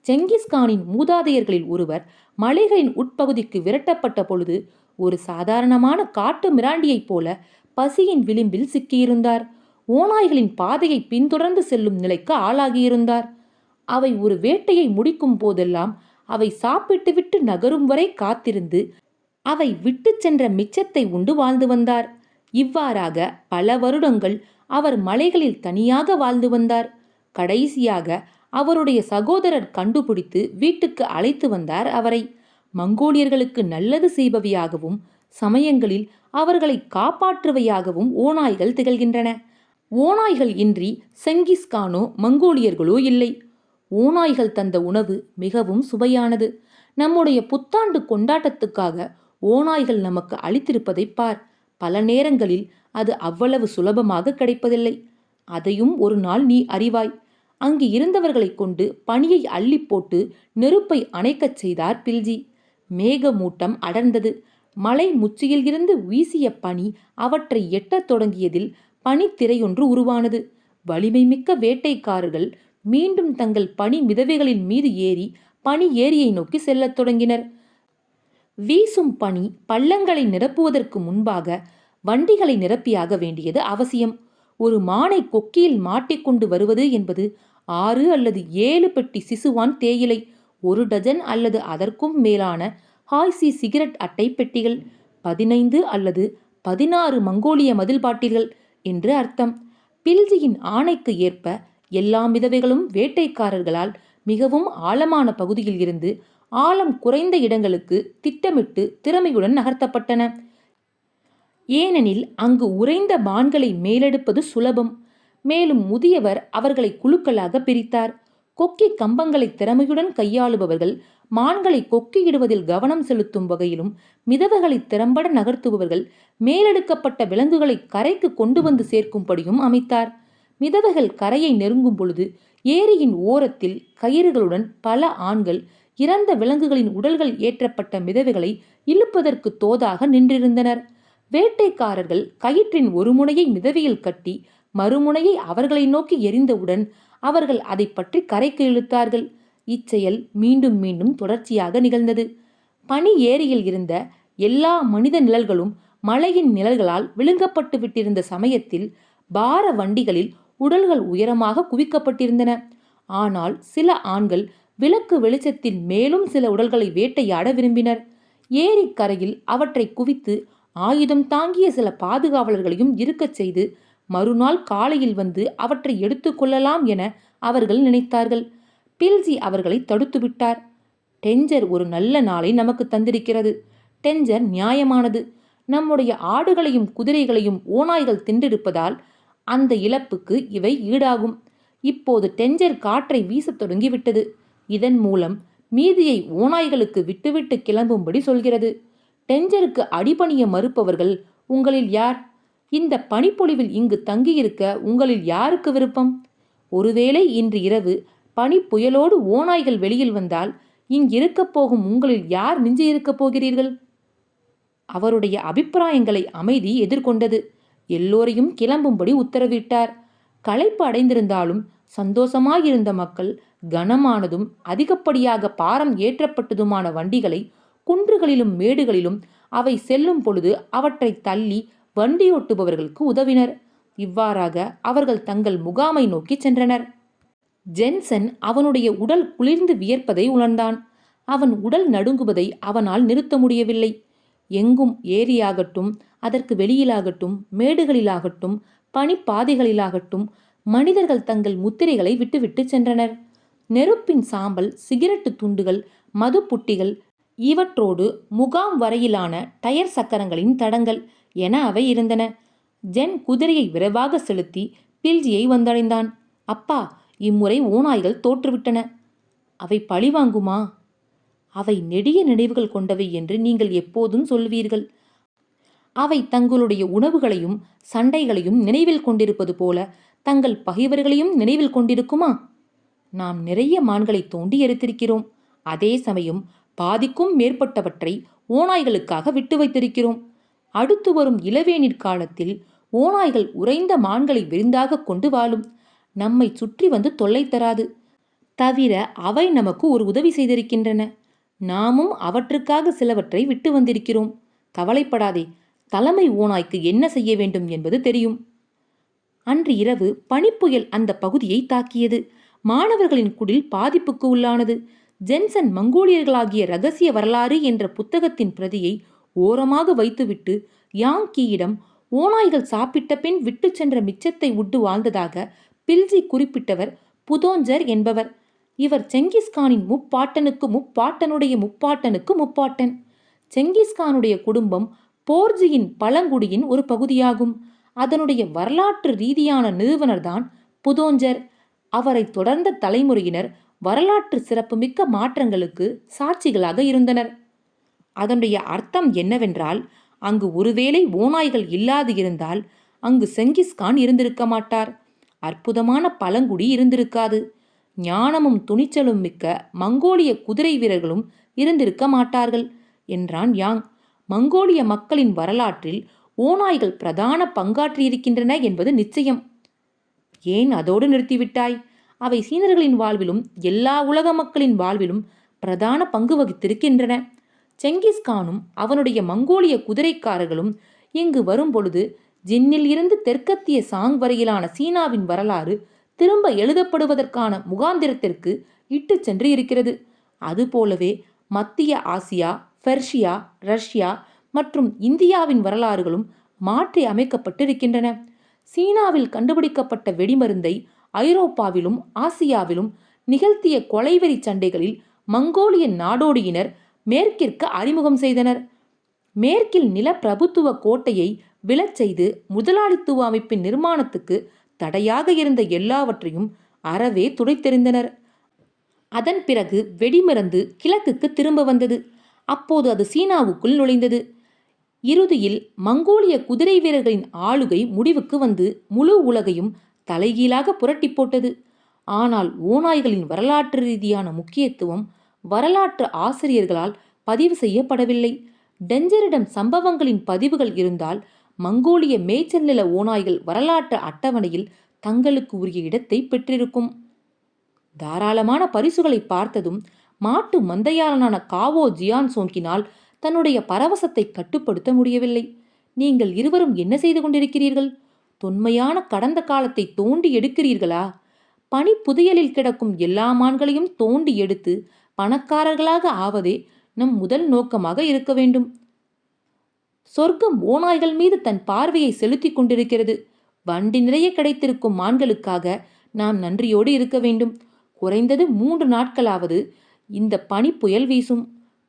A: செங்கிஸ்கானின் மூதாதையர்களில் ஒருவர் மலைகளின் உட்பகுதிக்கு விரட்டப்பட்ட பொழுது ஒரு சாதாரணமான காட்டு மிராண்டியைப் போல பசியின் விளிம்பில் சிக்கியிருந்தார். ஓநாய்களின் பாதையை பின்தொடர்ந்து செல்லும் நிலைக்கு ஆளாகியிருந்தார். அவை ஒரு வேட்டையை முடிக்கும் போதெல்லாம் அவை சாப்பிட்டுவிட்டு நகரும் வரை காத்திருந்து அவை விட்டு சென்ற மிச்சத்தை உண்டு வாழ்ந்து வந்தார். இவ்வாறாக பல வருடங்கள் அவர் மலைகளில் தனியாக வாழ்ந்து வந்தார். கடைசியாக அவருடைய சகோதரர் கண்டுபிடித்து வீட்டுக்கு அழைத்து வந்தார் அவரை. மங்கோலியர்களுக்கு நல்லது செய்பவையாகவும் சமயங்களில் அவர்களை காப்பாற்றுவையாகவும் ஓநாய்கள் திகழ்கின்றன. ஓநாய்கள் இன்றி செங்கிஸ்கானோ மங்கோலியர்களோ இல்லை. ஓநாய்கள் தந்த உணவு மிகவும் சுவையானது. நம்முடைய புத்தாண்டு கொண்டாட்டத்துக்காக ஓநாய்கள் நமக்கு அளித்திருப்பதை பார். பல நேரங்களில் அது அவ்வளவு சுலபமாக கிடைப்பதில்லை. அதையும் ஒரு நாள் நீ அறிவாய். அங்கு இருந்தவர்களை கொண்டு பனியை அள்ளி போட்டு நெருப்பை அணைக்கச் செய்தார் பில்ஜி. மேகமூட்டம் அடர்ந்தது. மலை முச்சியில் இருந்து வீசிய பனி அவற்றை எட்டத் தொடங்கியதில் பனித்திரையொன்று உருவானது. வலிமை மிக்க வேட்டைக்காரர்கள் மீண்டும் தங்கள் பனி மிதவைகளின் மீது ஏறி பனி ஏரியை நோக்கி செல்லத் தொடங்கினர். வீசும் பனி பள்ளங்களை நிரப்புவதற்கு முன்பாக வண்டிகளை நிரப்பியாக வேண்டியது அவசியம். ஒரு மானை கொக்கியில் மாட்டிக்கொண்டு வருவது என்பது 6 அல்லது 7 பெட்டி சிசுவான் தேயிலை, 1 டஜன் அல்லது அதற்கும் மேலான ஹாய்சி சிகரெட் அட்டை பெட்டிகள், 15 அல்லது 16 மங்கோலிய மதில் பாட்டில்கள் என்று அர்த்தம். பில்ஜியின் ஆணைக்கு ஏற்ப எல்லா மிதவைகளும் வேட்டைக்காரர்களால் மிகவும் ஆழமான பகுதியில் இருந்து ஆழம் குறைந்த இடங்களுக்கு திட்டமிட்டு திறமையுடன் நகர்த்தப்பட்டன. ஏனெனில் அங்கு உறைந்த மான்களை மேலெடுப்பது சுலபம். மேலும் முதியவர் அவர்களை குழுக்களாக பிரித்தார். கொக்கி கம்பங்களை திறமையுடன் கையாளுபவர்கள் மான்களை கொக்கியிடுவதில் கவனம் செலுத்தும் வகையிலும், மிதவைகளை திறம்பட நகர்த்துபவர்கள் மேலெடுக்கப்பட்ட விலங்குகளை கரைக்கு கொண்டு வந்து சேர்க்கும்படியும் அமைத்தார். மிதவைகள் கரையை நெருங்கும் பொழுது ஏரியின் ஓரத்தில் கயிறுகளுடன் பல ஆண்கள் இறந்த விலங்குகளின் உடல்கள் ஏற்றப்பட்ட மிதவைகளை இழுப்பதற்கு தோதாக நின்றிருந்தனர். வேட்டைக்காரர்கள் கயிற்றின் ஒரு முனையை மிதவையில் கட்டி மறுமுனையை அவர்களை நோக்கி எரிந்தவுடன் அவர்கள் அதை பற்றி கரைக்கு இழுத்தார்கள். இச்செயல் மீண்டும் மீண்டும் தொடர்ச்சியாக நிகழ்ந்தது. பனி ஏரியில் இருந்த எல்லா மனித நிழல்களும் மலையின் நிழல்களால் விழுங்கப்பட்டு விட்டிருந்த சமயத்தில் பார வண்டிகளில் உடல்கள் உயரமாக குவிக்கப்பட்டிருந்தன. ஆனால் சில ஆண்கள் விளக்கு வெளிச்சத்தில் மேலும் சில உடல்களை வேட்டையாட விரும்பினர். ஏரிக்கரையில் அவற்றை குவித்து ஆயுதம் தாங்கிய சில பாதுகாவலர்களையும் இருக்கச் செய்து மறுநாள் காலையில் வந்து அவற்றை எடுத்து கொள்ளலாம் என அவர்கள் நினைத்தார்கள். பில்ஜி அவர்களை தடுத்து விட்டார். டெஞ்சர் ஒரு நல்ல நாளை நமக்கு தந்திருக்கிறது. டெஞ்சர் நியாயமானது. நம்முடைய ஆடுகளையும் குதிரைகளையும் ஓநாய்கள் தின்றிருப்பதால் அந்த இழப்புக்கு இவை ஈடாகும். இப்போது டெஞ்சர் காற்றை வீசத் தொடங்கிவிட்டது. இதன் மூலம் மீதியை ஓநாய்களுக்கு விட்டுவிட்டு கிளம்பும்படி சொல்கிறது. டெஞ்சருக்கு அடிபணிய மறுப்பவர்கள் உங்களில் யார்? இந்த பனிப்பொழிவில் இங்கு தங்கியிருக்க உங்களில் யாருக்கு விருப்பம்? ஒருவேளை இன்று இரவு பனிப்புயலோடு ஓநாய்கள் வெளியில் வந்தால் இங்கிருக்கப் போகும் உங்களில் யார் மிஞ்சியிருக்கப் போகிறீர்கள்? அவருடைய அபிப்பிராயங்களை அமைதி எதிர்கொண்டது. எல்லோரையும் கிளம்பும்படி உத்தரவிட்டார். களைப்பு அடைந்திருந்தாலும் சந்தோஷமாயிருந்த மக்கள் கனமானதும் அதிகப்படியாக பாரம் ஏற்றப்பட்டதுமான வண்டிகளை குன்றுகளிலும் மேடுகளிலும் அவை செல்லும் பொழுது அவற்றை தள்ளி வண்டியோட்டுபவர்களுக்கு உதவினர். இவ்வாறாக அவர்கள் தங்கள் முகாமை நோக்கி சென்றனர். ஜென்சன் அவனுடைய உடல் குளிர்ந்து வியர்ப்பதை உணர்ந்தான். அவன் உடல் நடுங்குவதை அவனால் நிறுத்த முடியவில்லை. எங்கும் ஏரியாகட்டும், அதற்கு வெளியிலாகட்டும், மேடுகளிலாகட்டும், பனிப்பாதைகளிலாகட்டும் மனிதர்கள் தங்கள் முத்திரைகளை விட்டுவிட்டு சென்றனர். நெருப்பின் சாம்பல், சிகரெட்டு துண்டுகள், மது புட்டிகள், இவற்றோடு முகாம் வரையிலான டயர் சக்கரங்களின் தடங்கள் என அவை இருந்தன. ஜென் குதிரையை விரைவாக செலுத்தி பில்ஜியை வந்தடைந்தான். அப்பா, இம்முறை ஓநாய்கள் தோற்றுவிட்டன. அவை பழிவாங்குமா? அவை நெடிய நினைவுகள் கொண்டவை என்று நீங்கள் எப்போதும் சொல்வீர்கள். அவை தங்களுடைய உணவுகளையும் சண்டைகளையும் நினைவில் கொண்டிருப்பது போல தங்கள் பகைவர்களையும் நினைவில் கொண்டிருக்குமா? நாம் நிறைய மான்களை தோண்டி எடுத்திருக்கிறோம். அதே சமயம் பாதிக்கும் மேற்பட்டவற்றை ஓநாய்களுக்காக விட்டு வைத்திருக்கிறோம். அடுத்து வரும் இளவேநீர் காலத்தில் ஓநாய்கள் உறைந்த மான்களை விருந்தாக கொண்டு வாழும். நம்மை சுற்றி வந்து தொல்லை தராது. தவிர அவை நமக்கு ஒரு உதவி செய்திருக்கின்றன. நாமும் அவற்றுக்காக சிலவற்றை விட்டு வந்திருக்கிறோம். கவலைப்படாதே, தலைமை ஓநாய்க்கு என்ன செய்ய வேண்டும் என்பது தெரியும். அன்று இரவு பனிப்புயல் அந்த பகுதியை தாக்கியது. மாணவர்களின் குடில் பாதிப்புக்கு உள்ளானது. ஜென்சன் மங்கோலியர்களாகிய இரகசிய வரலாறு என்ற புத்தகத்தின் பிரதியை ஓரமாக வைத்துவிட்டு யாங்கீயிடம் ஓநாய்கள் சாப்பிட்ட பின் விட்டு சென்ற மிச்சத்தை உண்டு வாழ்ந்ததாக பில்ஜி குறிப்பிட்டவர் புதோஞ்சர் என்பவர். இவர் செங்கிஸ்கானின் முப்பாட்டனுக்கு முப்பாட்டனுடைய முப்பாட்டனுக்கு முப்பாட்டன். செங்கிஸ்கானுடைய குடும்பம் போர்ஜியின் பழங்குடியின் ஒரு பகுதியாகும். அதனுடைய வரலாற்று ரீதியான நிறுவனர்தான் புதோஞ்சர். அவரை தொடர்ந்த தலைமுறையினர் வரலாற்று சிறப்புமிக்க மாற்றங்களுக்கு சாட்சிகளாக இருந்தனர். அதனுடைய அர்த்தம் என்னவென்றால், அங்கு ஒருவேளை ஓநாய்கள் இல்லாது இருந்தால் அங்கு செங்கிஸ்கான் இருந்திருக்க மாட்டார். அற்புதமான பழங்குடி இருந்திருக்காது. ஞானமும் துணிச்சலும் மிக்க மங்கோலிய குதிரை வீரர்களும் இருந்திருக்க மாட்டார்கள் என்றான் யாங். மங்கோலிய மக்களின் வரலாற்றில் ஓநாய்கள் பிரதான பங்காற்றியிருக்கின்றன என்பது நிச்சயம். ஏன் அதோடு நிறுத்திவிட்டாய்? அவை சீனர்களின் வாழ்விலும் எல்லா உலக மக்களின் வாழ்விலும் பிரதான பங்கு வகித்திருக்கின்றன. செங்கிஸ்கானும் அவனுடைய மங்கோலிய குதிரைக்காரர்களும் இங்கு வரும்பொழுது ஜின்னில் இருந்து தெற்கத்திய சாங் வரையிலான சீனாவின் வரலாறு திரும்ப எழுதப்படுவதற்கான முகாந்திரத்திற்கு இட்டு சென்று இருக்கிறது. அதுபோலவே மத்திய ஆசியா, பெர்ஷியா, ரஷ்யா மற்றும் இந்தியாவின் வரலாறுகளும் மாற்றி அமைக்கப்பட்டிருக்கின்றன. சீனாவில் கண்டுபிடிக்கப்பட்ட வெடிமருந்தை ஐரோப்பாவிலும் ஆசியாவிலும் நிகழ்த்திய கொலைவெறி சண்டைகளில் மங்கோலிய நாடோடியினர் மேற்கிற்கு அறிமுகம் செய்தனர். மேற்கில் நிலப்பிரபுத்துவ கோட்டையை விழச் செய்து முதலாளித்துவ அமைப்பின் நிர்மாணத்துக்கு தடையாக இருந்த எல்லாவற்றையும் அறவே துடைத்தெறிந்தனர். அதன் பிறகு வெடிமருந்து கிழக்குக்கு திரும்ப வந்தது. அப்போது அது சீனாவுக்குள் நுழைந்தது. இறுதியில் மங்கோலிய குதிரை வீரர்களின் ஆளுகை முடிவுக்கு வந்து முழு உலகையும் தலைகீழாக புரட்டி போட்டது. ஆனால் ஓநாய்களின் வரலாற்று ரீதியான முக்கியத்துவம் வரலாற்று ஆசிரியர்களால் பதிவு செய்யப்படவில்லை. டெஞ்சரிடம் சம்பவங்களின் பதிவுகள் இருந்தால் மங்கோலிய மேய்ச்சல் நில ஓநாய்கள் வரலாற்று அட்டவணையில் தங்களுக்கு உரிய இடத்தை பெற்றிருக்கும். தாராளமான பரிசுகளை பார்த்ததும் மாட்டு மந்தையாளனான காவோ ஜியான் சோங்கினால் தன்னுடைய பரவசத்தை கட்டுப்படுத்த முடியவில்லை. நீங்கள் இருவரும் என்ன செய்து கொண்டிருக்கிறீர்கள்? தொன்மையான கடந்த காலத்தை தோண்டி எடுக்கிறீர்களா? பனி புதையலில் கிடக்கும் எல்லா மான்களையும் தோண்டி எடுத்து பணக்காரர்களாக ஆவதே நம் முதல் நோக்கமாக இருக்க வேண்டும். சொர்க்கம் ஓநாய்கள் மீது தன் பார்வையை செலுத்தி கொண்டிருக்கிறது. வண்டி நிறைய கிடைத்திருக்கும் மான்களுக்காக நாம் நன்றியோடு இருக்க வேண்டும். குறைந்தது 3 நாட்களாவது இந்த பனி புயல் வீசும்.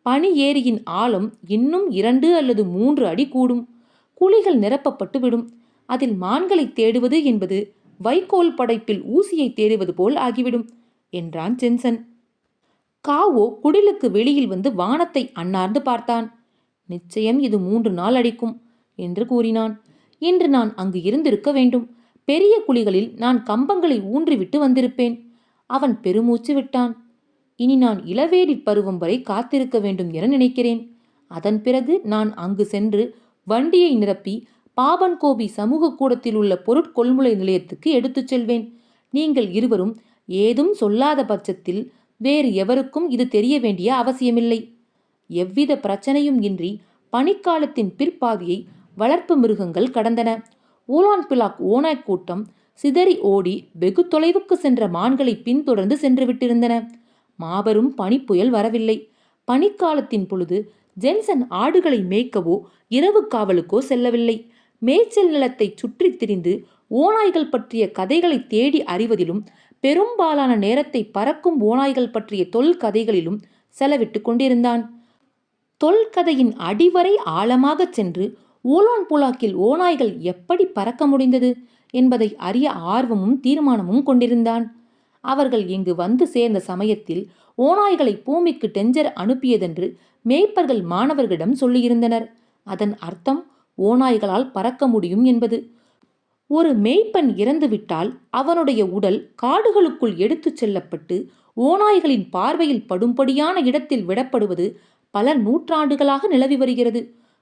A: பனி ஏரியின் ஆழம் இன்னும் 2 அல்லது 3 அடி கூடும். குழிகள் நிரப்பப்பட்டு விடும். அதில் மான்களை தேடுவது என்பது வைக்கோல் படைப்பில் ஊசியை தேடுவது போல் ஆகிவிடும் என்றான் ஜென்சன். காவோ குடிலுக்கு வெளியில் வந்து வானத்தை அண்ணார்ந்து பார்த்தான். நிச்சயம் இது 3 நாள் அடிக்கும் என்று கூறினான். இன்று நான் அங்கு இருந்திருக்க வேண்டும். பெரிய குழிகளில் நான் கம்பங்களை ஊன்றிவிட்டு வந்திருப்பேன். அவன் பெருமூச்சு விட்டான். இனி நான் இளவேடி பருவம் வரை காத்திருக்க வேண்டும் என நினைக்கிறேன். அதன் பிறகு நான் அங்கு சென்று வண்டியை நிரப்பி பாபன்கோபி சமூக கூடத்தில் உள்ள பொருட்கொள்முலை நிலையத்துக்கு எடுத்துச் செல்வேன். நீங்கள் இருவரும் ஏதும் சொல்லாத பட்சத்தில் வேறு எவருக்கும் இது தெரிய வேண்டிய அவசியமில்லை. எவ்வித பிரச்சனையும் இன்றி பனிக்காலத்தின் பிற்பாதியை வளர்ப்பு மிருகங்கள் கடந்தன. ஊலான்பிளாக் ஓநாய் கூட்டம் சிதறி ஓடி வெகு தொலைவுக்கு சென்ற மான்களை பின்தொடர்ந்து சென்று விட்டிருந்தன. மாபெரும் பனிப்புயல் வரவில்லை. பனிக்காலத்தின் பொழுது ஜென்சன் ஆடுகளை மேய்க்கவோ இரவு காவலுக்கோ செல்லவில்லை. மேய்ச்சல் நிலத்தை சுற்றி திரிந்து ஓநாய்கள் பற்றிய கதைகளை தேடி அறிவதிலும் பெரும்பாலான நேரத்தை பறக்கும் ஓநாய்கள் பற்றிய தொல்கதைகளிலும் செலவிட்டு கொண்டிருந்தான். தொல்கதையின் அடிவரை ஆழமாகச் சென்று ஊலான்புலாக்கில் ஓநாய்கள் எப்படி பறக்க முடிந்தது என்பதை அறிய ஆர்வமும் தீர்மானமும் கொண்டிருந்தான். அவர்கள் இங்கு வந்து சேர்ந்த சமயத்தில் ஓநாய்களை பூமிக்கு டெஞ்சர் அனுப்பியதென்று மேய்ப்பர்கள் மாணவர்களிடம் சொல்லியிருந்தனர். அதன் அர்த்தம் ஓநாய்களால் பறக்க முடியும் என்பது. ஒரு மேய்ப்பன் இறந்துவிட்டால் அவனுடைய உடல் காடுகளுக்குள் எடுத்துச் செல்லப்பட்டு ஓநாய்களின் பார்வையில் படும்படியான இடத்தில் விடப்படுவது பல நூற்றாண்டுகளாக நிலவி வருகிறது.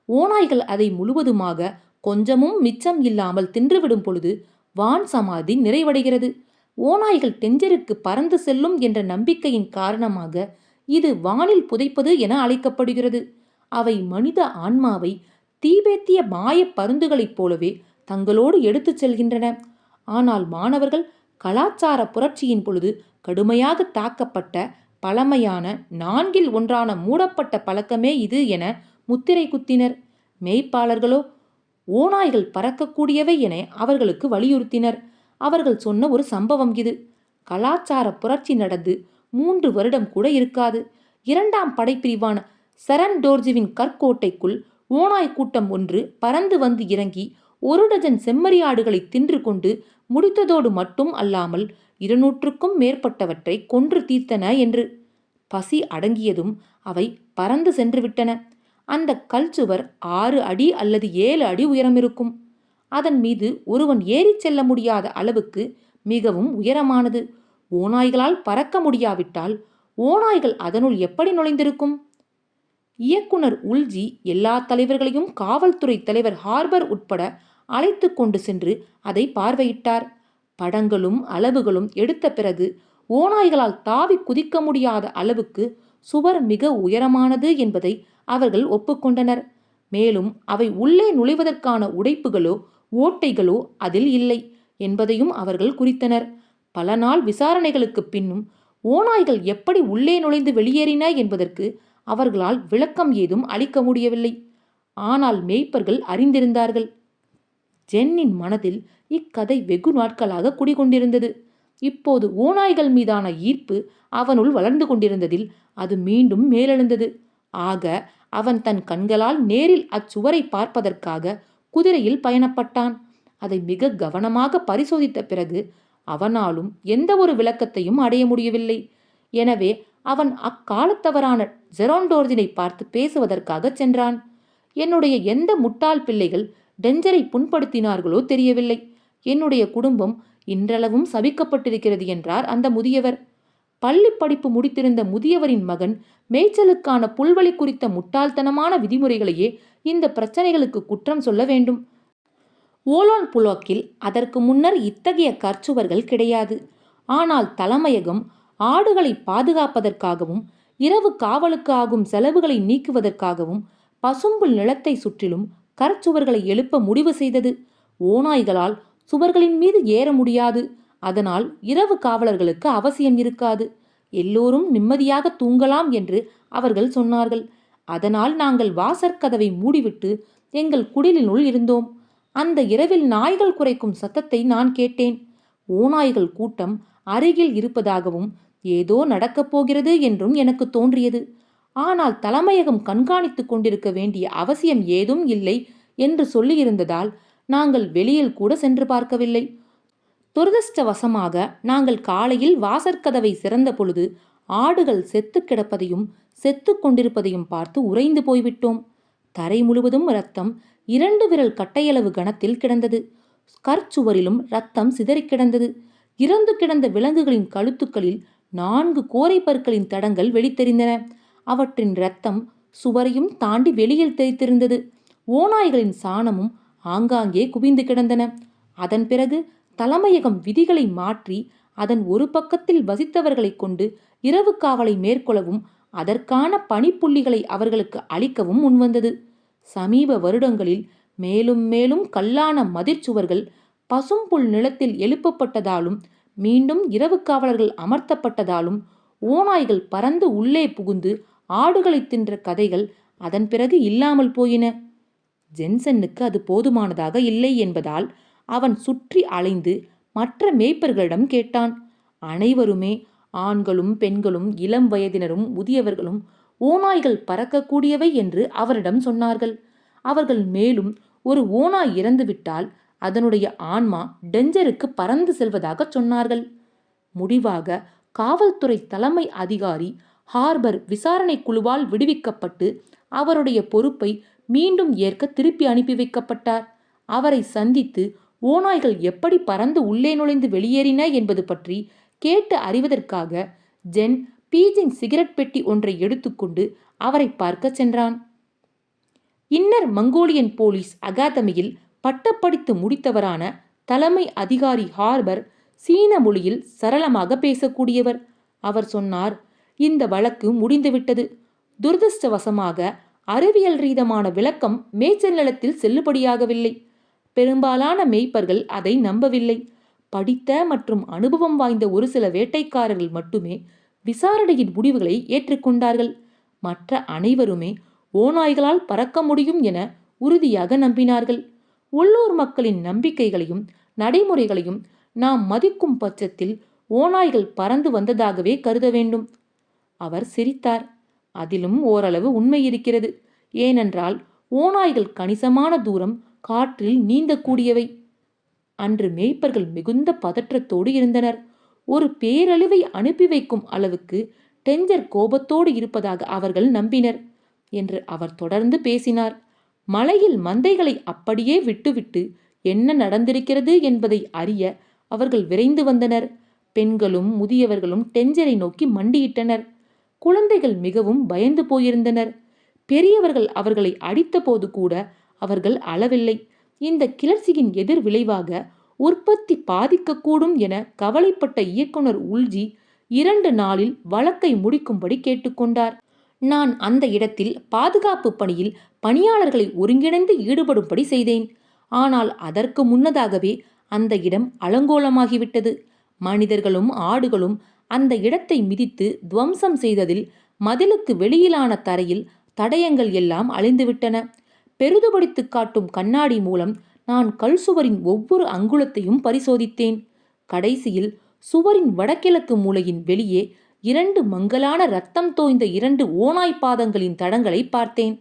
A: ஓநாய்கள் அதை முழுவதுமாக கொஞ்சமும் மிச்சம் இல்லாமல் தின்றுவிடும் பொழுது வான் சமாதி நிறைவடைகிறது. ஓநாய்கள் டெஞ்சருக்கு பறந்து செல்லும் என்ற நம்பிக்கையின் காரணமாக இது வானில் புதைப்பது என அழைக்கப்படுகிறது. அவை மனித ஆன்மாவை தீபேத்திய மாய பருந்துகளைப் போலவே தங்களோடு எடுத்துச் செல்கின்றன. ஆனால் மாணவர்கள் கலாச்சார புரட்சியின் பொழுது கடுமையாக தாக்கப்பட்ட பழமையான 4இல் 1 மூடப்பட்ட பழக்கமே இது என முத்திரை குத்தினர். மேய்ப்பாளர்களோ ஓநாய்கள் பறக்கக்கூடியவை என அவர்களுக்கு வலியுறுத்தினர். அவர்கள் சொன்ன ஒரு சம்பவம் இது. கலாச்சார புரட்சி நடந்து 3 வருடம் கூட இருக்காது. 2ஆம் படைப்பிரிவான சரன்டோர்ஜுவின் கற்கோட்டைக்குள் ஓநாய் கூட்டம் ஒன்று பறந்து வந்து இறங்கி 1 டஜன் செம்மறியாடுகளை தின்று கொண்டு முடித்ததோடு மட்டும் அல்லாமல் 200க்கும் மேற்பட்டவற்றை கொன்று தீர்த்தன என்று. பசி அடங்கியதும் அவை பறந்து சென்று விட்டன. அந்த கல்சுவர் 6 அடி அல்லது 7 அடி உயரம் இருக்கும். அதன் மீது ஒருவன் ஏறிச் செல்ல முடியாத அளவுக்கு மிகவும் உயரமானது. ஓநாய்களால் பறக்க முடியாவிட்டால் ஓநாய்கள் அதனுள் எப்படி நுழைந்திருக்கும்? இயக்குனர் உல்ஜி எல்லா தலைவர்களையும் காவல்துறை தலைவர் ஹார்பர் உட்பட அழைத்து கொண்டு சென்று அதை பார்வையிட்டார். படங்களும் அளவுகளும் எடுத்த பிறகு ஓநாய்களால் தாவி குதிக்க முடியாத அளவுக்கு சுவர் மிக உயரமானது என்பதை அவர்கள் ஒப்புக்கொண்டனர். மேலும் அவை உள்ளே நுழைவதற்கான உடைப்புகளோ ஓட்டைகளோ அதில் இல்லை என்பதையும் அவர்கள் குறித்தனர். பல நாள் விசாரணைகளுக்கு பின்னும் ஓநாய்கள் எப்படி உள்ளே நுழைந்து வெளியேறின என்பதற்கு அவர்களால் விளக்கம் ஏதும் அளிக்க முடியவில்லை. ஆனால் மேய்ப்பர்கள் அறிந்திருந்தார்கள். ஜென்னின் மனதில் இக்கதை வெகு நாட்களாக குடிகொண்டிருந்தது. இப்போது ஓநாய்கள் மீதான ஈர்ப்பு அவனுள் வளர்ந்து கொண்டிருந்ததில் அது மீண்டும் மேலெழுந்தது. ஆக அவன் தன் கண்களால் நேரில் அச்சுவரை பார்ப்பதற்காக குதிரையில் பயணப்பட்டான். அதை மிக கவனமாக பரிசோதித்த பிறகு அவனாலும் எந்த ஒரு விளக்கத்தையும் அடைய முடியவில்லை. எனவே அவன் அக்காலத்தவரான ஜெரோன்டோர்ஜினை பார்த்து பேசுவதற்காக சென்றான். என்னுடைய எந்த முட்டாள் பிள்ளைகள் டெஞ்சரை புண்படுத்தினார்களோ தெரியவில்லை. என்னுடைய குடும்பம் இன்றளவும் சபிக்கப்பட்டிருக்கிறது என்றார் அந்த முதியவர். பள்ளி படிப்பு முடித்திருந்த முதியவரின் மகன் மேய்ச்சலுக்கான புல்வெளி குறித்த முட்டாள்தனமான விதிமுறைகளையே இந்த பிரச்சனைகளுக்கு குற்றம் சொல்ல வேண்டும். ஓலான்புலாக்கில் அதற்கு முன்னர் இத்தகைய கற்சுவர்கள் கிடையாது. ஆனால் தலைமையகம் ஆடுகளை பாதுகாப்பதற்காகவும் இரவு காவலுக்கு ஆகும் செலவுகளை நீக்குவதற்காகவும் பசும்புல் நிலத்தை சுற்றிலும் கற்சுவர்களை எழுப்ப முடிவு செய்தது. ஓநாய்களால் சுவர்களின் மீது ஏற முடியாது. அதனால் இரவு காவலர்களுக்கு அவசியம் இருக்காது. எல்லோரும் நிம்மதியாக தூங்கலாம் என்று அவர்கள் சொன்னார்கள். அதனால் நாங்கள் வாசற்கதவை மூடிவிட்டு எங்கள் குடிலினுள் இருந்தோம். அந்த இரவில் நாய்கள் குரைக்கும் சத்தத்தை நான் கேட்டேன். ஓநாய்கள் கூட்டம் அருகில் இருப்பதாகவும் ஏதோ நடக்கப் போகிறது என்றும் எனக்கு தோன்றியது. ஆனால் தலைமையகம் கண்காணித்து கொண்டிருக்க வேண்டிய அவசியம் ஏதும் இல்லை என்று சொல்லியிருந்ததால் நாங்கள் வெளியில் கூட சென்று பார்க்கவில்லை. துரதிர்ஷ்டவசமாக நாங்கள் காலையில் வாசற்கதவை திறந்த பொழுது ஆடுகள் செத்து கிடப்பதையும் செத்து கொண்டிருப்பதையும் பார்த்து உறைந்து போய்விட்டோம். தரை முழுவதும் இரத்தம், 2 விரல் கட்டையளவு கனத்தில் கிடந்தது. கற்சுவரிலும் ரத்தம் சிதறிக் கிடந்தது. இறந்து கிடந்த விலங்குகளின் கழுத்துக்களில் 4 கோரை பற்களின் தடங்கள் வெளித்தெரிந்தன. அவற்றின் இரத்தம் சுவரையும் தாண்டி வெளியில் தெரித்திருந்தது. ஓநாய்களின் சாணமும் ஆங்காங்கே குவிந்து கிடந்தன. அதன் பிறகு தலைமையகம் விதிகளை மாற்றி அதன் ஒரு பக்கத்தில் வசித்தவர்களை கொண்டு இரவு காவலை மேற்கொள்ளவும் அதற்கான பணிப்புள்ளிகளை அவர்களுக்கு அளிக்கவும் முன்வந்தது. சமீப வருடங்களில் மேலும் மேலும் கல்லான மதிர்ச்சுவர்கள் பசும்புல் நிலத்தில் எழுப்பப்பட்டதாலும் மீண்டும் இரவு காவலர்கள் அமர்த்தப்பட்டதாலும் ஓநாய்கள் பறந்து உள்ளே புகுந்து ஆடுகளை தின்ற கதைகள் அதன் பிறகு இல்லாமல் போயின. ஜென்சனுக்கு அது போதுமானதாக இல்லை என்பதால் அவன் சுற்றி அலைந்து மற்ற மேய்ப்பர்களிடம் கேட்டான். அனைவருமே, ஆண்களும் பெண்களும் இளம் வயதினரும் முதியவர்களும், ஓநாய்கள் பறக்கக்கூடியவை என்று அவரிடம் சொன்னார்கள். அவர்கள் மேலும் ஒரு ஓநாய் இறந்துவிட்டால் அதனுடைய ஆன்மா டெஞ்சருக்கு பறந்து செல்வதாக சொன்னார்கள். முடிவாக காவல்துறை தலைமை அதிகாரி ஹார்பர் விசாரணை குழுவால் விடுவிக்கப்பட்டு அவருடைய பொறுப்பை மீண்டும் ஏற்க திருப்பி அனுப்பி வைக்கப்பட்டார். அவரை சந்தித்து ஓநாய்கள் எப்படி பறந்து உள்ளே நுழைந்து வெளியேறின என்பது பற்றி கேட்டு அறிவதற்காக ஜென் பீஜிங் சிகரெட் பெட்டி ஒன்றை எடுத்துக்கொண்டு அவரை பார்க்க சென்றான். இன்னர் மங்கோலியன் போலீஸ் அகாதமியில் பட்டப்படித்து முடித்தவரான தலைமை அதிகாரி ஹார்பர் சீன மொழியில் சரளமாக பேசக்கூடியவர். அவர் சொன்னார், இந்த வழக்கு முடிந்துவிட்டது. துரதிருஷ்டவசமாக அறிவியல் ரீதமான விளக்கம் மேய்ச்சல் நிலத்தில் செல்லுபடியாகவில்லை. பெரும்பாலான மேய்ப்பர்கள் அதை நம்பவில்லை. படித்த மற்றும் அனுபவம் வாய்ந்த ஒரு சில வேட்டைக்காரர்கள் மட்டுமே விசாரணையின் முடிவுகளை ஏற்றுக்கொண்டார்கள். மற்ற அனைவருமே ஓநாய்களால் பறக்க முடியும் என உறுதியாக நம்பினார்கள். உள்ளூர் மக்களின் நம்பிக்கைகளையும் நடைமுறைகளையும் நாம் மதிக்கும் பட்சத்தில் ஓநாய்கள் பறந்து வந்ததாகவே கருத வேண்டும். அவர் சிரித்தார். அதிலும் ஓரளவு உண்மை இருக்கிறது. ஏனென்றால் ஓநாய்கள் கணிசமான தூரம் காற்றில் நீந்தக்கூடியவை. அன்று மேய்ப்பர்கள் மிகுந்த பதற்றத்தோடு இருந்தனர். ஒரு பேரழிவை அனுப்பி வைக்கும் அளவுக்கு டெஞ்சர் கோபத்தோடு இருப்பதாக அவர்கள் நம்பினர் என்று அவர் தொடர்ந்து பேசினார். மலையில் மந்தைகளை அப்படியே விட்டுவிட்டு என்ன நடந்திருக்கிறது என்பதை அறிய அவர்கள் விரைந்து வந்தனர். பெண்களும் முதியவர்களும் டெஞ்சரை நோக்கி மண்டியிட்டனர். குழந்தைகள் மிகவும் பயந்து போயிருந்தனர். பெரியவர்கள் அவர்களை அடித்த போது கூட அவர்கள் அளவில்லை. இந்த கிளர்ச்சியின் எதிர் விளைவாக உற்பத்தி பாதிக்கக்கூடும் என கவலைப்பட்ட இயக்குனர் உல்ஜி 2 நாளில் வழக்கை முடிக்கும்படி கேட்டுக்கொண்டார். நான் அந்த இடத்தில் பாதுகாப்பு பணியில் பணியாளர்களை ஒருங்கிணைந்து ஈடுபடும்படி செய்தேன். ஆனால் அதற்கு முன்னதாகவே அந்த இடம் அலங்கோலமாகிவிட்டது. மனிதர்களும் ஆடுகளும் அந்த இடத்தை மிதித்து துவம்சம் செய்ததில் மதிலுக்கு வெளியிலான தரையில் தடயங்கள் எல்லாம் அழிந்துவிட்டன. பெரிதுபடித்து காட்டும் கண்ணாடி மூலம் நான் கல் சுவரின் ஒவ்வொரு அங்குலத்தையும் பரிசோதித்தேன். கடைசியில் சுவரின் வடகிழக்கு மூலையின் வெளியே 2 மங்கலான ரத்தம் தோய்ந்த 2 ஓநாய் பாதங்களின் தடங்களை பார்த்தேன்.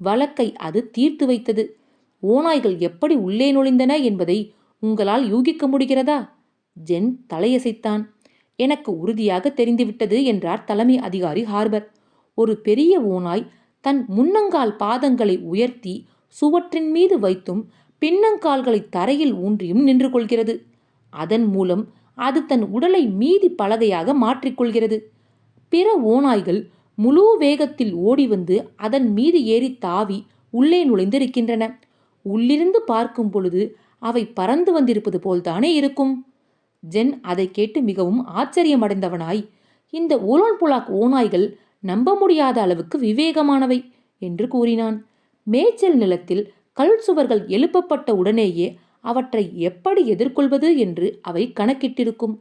A: வழக்கை அது தீர்த்து வைத்தது. ஓநாய்கள் எப்படி உள்ளே நுழைந்தன என்பதை உங்களால் யூகிக்க முடிகிறதா? ஜென் தலையசைத்தான். எனக்கு உறுதியாக தெரிந்துவிட்டது என்றார் தலைமை அதிகாரி ஹார்பர். ஒரு பெரிய ஓநாய் தன் முன்னங்கால் பாதங்களை உயர்த்தி சுவற்றின் மீது வைத்தும் பின்னங்கால்களை தரையில் ஊன்றியும் நின்று கொள்கிறது. அதன் மூலம் அது தன் உடலை மீதி பலகையாக மாற்றிக்கொள்கிறது. பிற ஓநாய்கள் முழு வேகத்தில் ஓடி வந்து அதன் மீது ஏறி தாவி உள்ளே நுழைந்திருக்கின்றன. உள்ளிருந்து பார்க்கும் பொழுது அவை பறந்து வந்திருப்பது போல்தானே இருக்கும். ஜென் அதை கேட்டு மிகவும் ஆச்சரியமடைந்தவனாய், இந்த ஓலன்புலாக் ஓநாய்கள் நம்ப முடியாத அளவுக்கு விவேகமானவை என்று கூறினான். மேய்ச்சல் நிலத்தில் கல் சுவர்கள் எழுப்பப்பட்ட உடனேயே அவற்றை எப்படி எதிர்கொள்வது என்று அவை கணக்கிட்டிருக்கும்.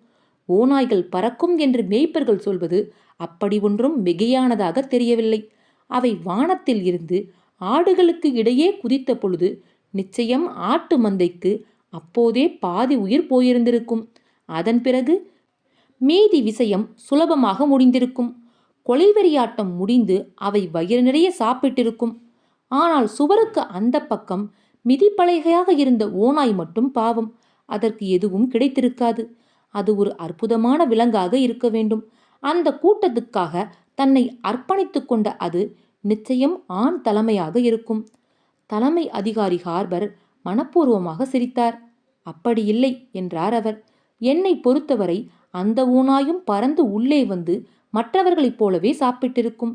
A: ஓநாய்கள் பறக்கும் என்று மேய்ப்பர்கள் சொல்வது அப்படி ஒன்றும் மிகையானதாக தெரியவில்லை. அவை வானத்தில் இருந்து ஆடுகளுக்கு இடையே குதித்த பொழுது நிச்சயம் ஆட்டு மந்தைக்கு அப்போதே பாதி உயிர் போயிருந்திருக்கும். அதன் பிறகு மீதி விஷயம் சுலபமாக முடிந்திருக்கும். கொலைவெறியாட்டம் முடிந்து அவை வயிறு நிறைய சாப்பிட்டிருக்கும். ஆனால் சுவருக்கு அந்த பக்கம் மிதிப்பலகையாக இருந்த ஓநாய் மட்டும் பாவம், அதற்கு எதுவும் கிடைத்திருக்காது. அது ஒரு அற்புதமான விலங்காக இருக்க வேண்டும். அந்த கூட்டத்துக்காக தன்னை அர்ப்பணித்து கொண்ட அது நிச்சயம் ஆண் தலைமையாக இருக்கும். தலைமை அதிகாரி ஹார்பர் மனப்பூர்வமாக சிரித்தார். அப்படியில்லை என்றார் அவர். என்னை பொறுத்தவரை அந்த ஓநாயும் பறந்து உள்ளே வந்து மற்றவர்களைப் போலவே சாப்பிட்டிருக்கும்.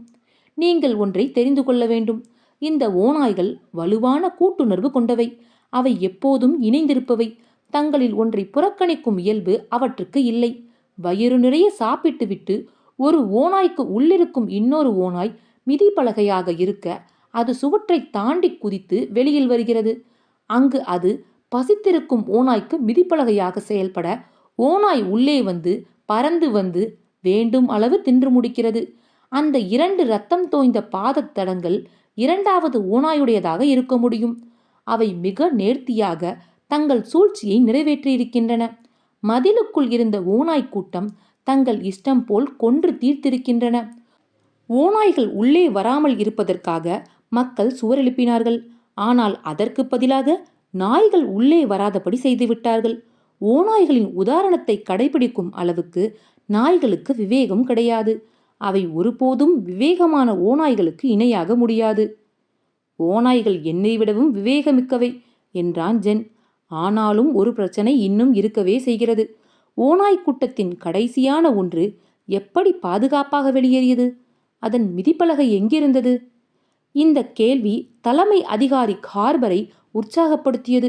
A: நீங்கள் ஒன்றை தெரிந்து கொள்ள வேண்டும். இந்த ஓநாய்கள் வலுவான கூட்டுணர்வு கொண்டவை. அவை எப்போதும் இணைந்திருப்பவை. தங்களில் ஒன்றை புறக்கணிக்கும் இயல்பு அவற்றுக்கு இல்லை. வயிறு நிறைய சாப்பிட்டுவிட்டு ஒரு ஓநாய்க்கு உள்ளிருக்கும் இன்னொரு ஓநாய் மிதிப்பலகையாக இருக்க அது சுவற்றை தாண்டி குதித்து வெளியில் வருகிறது. அங்கு அது பசித்திருக்கும் ஓநாய்க்கு மிதிப்பலகையாக செயல்பட ஓநாய் உள்ளே வந்து பறந்து வந்து வேண்டும் அளவு தின்று முடிக்கிறது. அந்த 2 இரத்தம் தோய்ந்த பாதத்தடங்கள் இரண்டாவது ஓநாயுடையதாக இருக்க முடியும். அவை மிக நேர்த்தியாக தங்கள் சூழ்ச்சியை நிறைவேற்றியிருக்கின்றன. மதிலுக்குள் இருந்த ஓநாய் கூட்டம் தங்கள் இஷ்டம் போல் கொன்று தீர்த்திருக்கின்றன. ஓநாய்கள் உள்ளே வராமல் இருப்பதற்காக மக்கள் சுவர் எழுப்பினார்கள். ஆனால் அதற்கு பதிலாக நாய்கள் உள்ளே வராதபடி செய்துவிட்டார்கள். ஓநாய்களின் உதாரணத்தை கடைபிடிக்கும் அளவுக்கு நாய்களுக்கு விவேகம் கிடையாது. அவை ஒருபோதும் விவேகமான ஓநாய்களுக்கு இணையாக முடியாது. ஓநாய்கள் என்னை விடவும் விவேகமிக்கவை என்றான் ஜென். ஆனாலும் ஒரு பிரச்சனை இன்னும் இருக்கவே செய்கிறது. ஓநாய் கூட்டத்தின் கடைசியான ஒன்று எப்படி பாதுகாப்பாக வெளியேறியது? அதன் மிதிப்பலகை எங்கிருந்தது? இந்த கேள்வி தலைமை அதிகாரி ஹார்பரை உற்சாகப்படுத்தியது.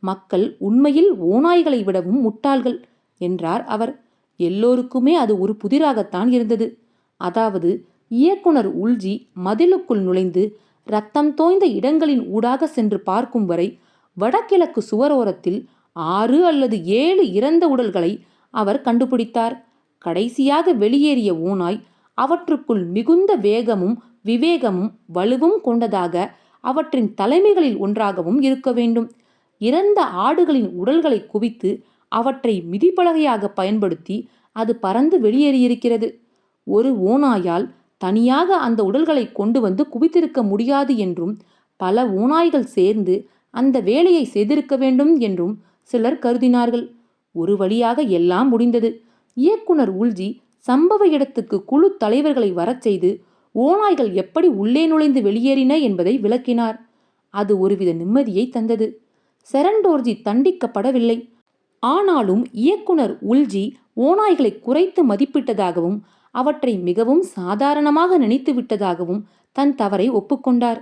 A: மக்கள் உண்மையில் ஓநாய்களை விடவும் முட்டாள்கள் என்றார் அவர். எல்லோருக்குமே அது ஒரு புதிராகத்தான் இருந்தது. அதாவது இயக்குனர் உல்ஜி மதிலுக்குள் நுழைந்து இரத்தம் தோய்ந்த இடங்களின் ஊடாக சென்று பார்க்கும் வரை வடகிழக்கு சுவரோரத்தில் 6 அல்லது 7 இறந்த உடல்களை அவர் கண்டுபிடித்தார். கடைசியாக வெளியேறிய ஓநாய் அவற்றுக்குள் மிகுந்த வேகமும் விவேகமும் வலுவும் கொண்டதாக அவற்றின் தலைமைகளில் ஒன்றாகவும் இருக்க வேண்டும். இறந்த ஆடுகளின் உடல்களை குவித்து அவற்றை மிதிப்பலகையாக பயன்படுத்தி அது பறந்து வெளியேறியிருக்கிறது. ஒரு ஓநாயால் தனியாக அந்த உடல்களை கொண்டு வந்து குவித்திருக்க முடியாது என்றும் பல ஓநாய்கள் சேர்ந்து அந்த வேலையை செய்திருக்க வேண்டும் என்றும் சிலர் கருதினார்கள். ஒரு வழியாக எல்லாம் முடிந்தது. இயக்குனர் உல்ஜி சம்பவ இடத்துக்கு குழு தலைவர்களை வரச் செய்து ஓநாய்கள் எப்படி உள்ளே நுழைந்து வெளியேறின என்பதை விளக்கினார். அது ஒருவித நிம்மதியை தந்தது. செரண்டோர்ஜி தண்டிக்கப்படவில்லை. ஆனாலும் இயக்குனர் உல்ஜி ஓநாய்களை குறைத்து மதிப்பிட்டதாகவும் அவற்றை மிகவும் சாதாரணமாக நினைத்து விட்டதாகவும் தன் தவறை ஒப்புக்கொண்டார்.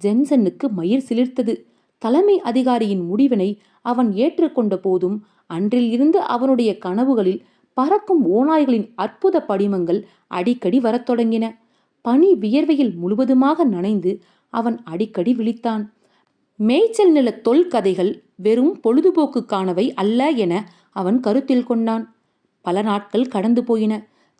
A: ஜென்சனுக்கு மயிர் சிலிர்த்தது. தலைமை அதிகாரியின் முடிவினை அவன் ஏற்றுக்கொண்ட போதும் அன்றில் இருந்து அவனுடைய கனவுகளில் பறக்கும் ஓநாய்களின் அற்புத படிமங்கள் அடிக்கடி வரத் தொடங்கின. பனி வியர்வையில் முழுவதுமாக நனைந்து அவன் அடிக்கடி விழித்தான். மேய்ச்சல் நில தொல்கதைகள் வெறும் பொழுதுபோக்குக்கானவை அல்ல என அவன் கருத்தில் கொண்டான். பல நாட்கள் கடந்து போயின.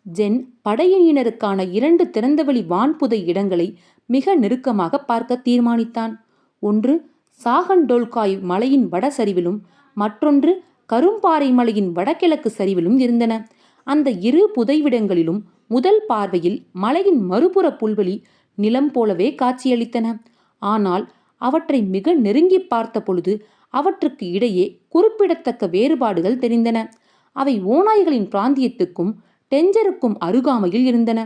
A: ஜென் படையினருக்கான 2 திறந்தவெளி வான்புதை இடங்களை மிக நெருக்கமாக பார்க்க தீர்மானித்தான். ஒன்று சாகன்டோல்காய் மலையின் வட சரிவிலும் மற்றொன்று கரும்பாறை மலையின் வடகிழக்கு சரிவிலும் இருந்தன. அந்த 2 புதைவிடங்களிலும் முதல் பார்வையில் மலையின் மறுபுற புல்வெளி நிலம் போலவே காட்சியளித்தன. ஆனால் அவற்றை மிக நெருங்கி பார்த்த பொழுது அவற்றுக்கு இடையே குறிப்பிடத்தக்க வேறுபாடுகள் தெரிந்தன. அவை ஓநாய்களின் பிராந்தியத்துக்கும் டெஞ்சருக்கும் அருகாமையில் இருந்தன.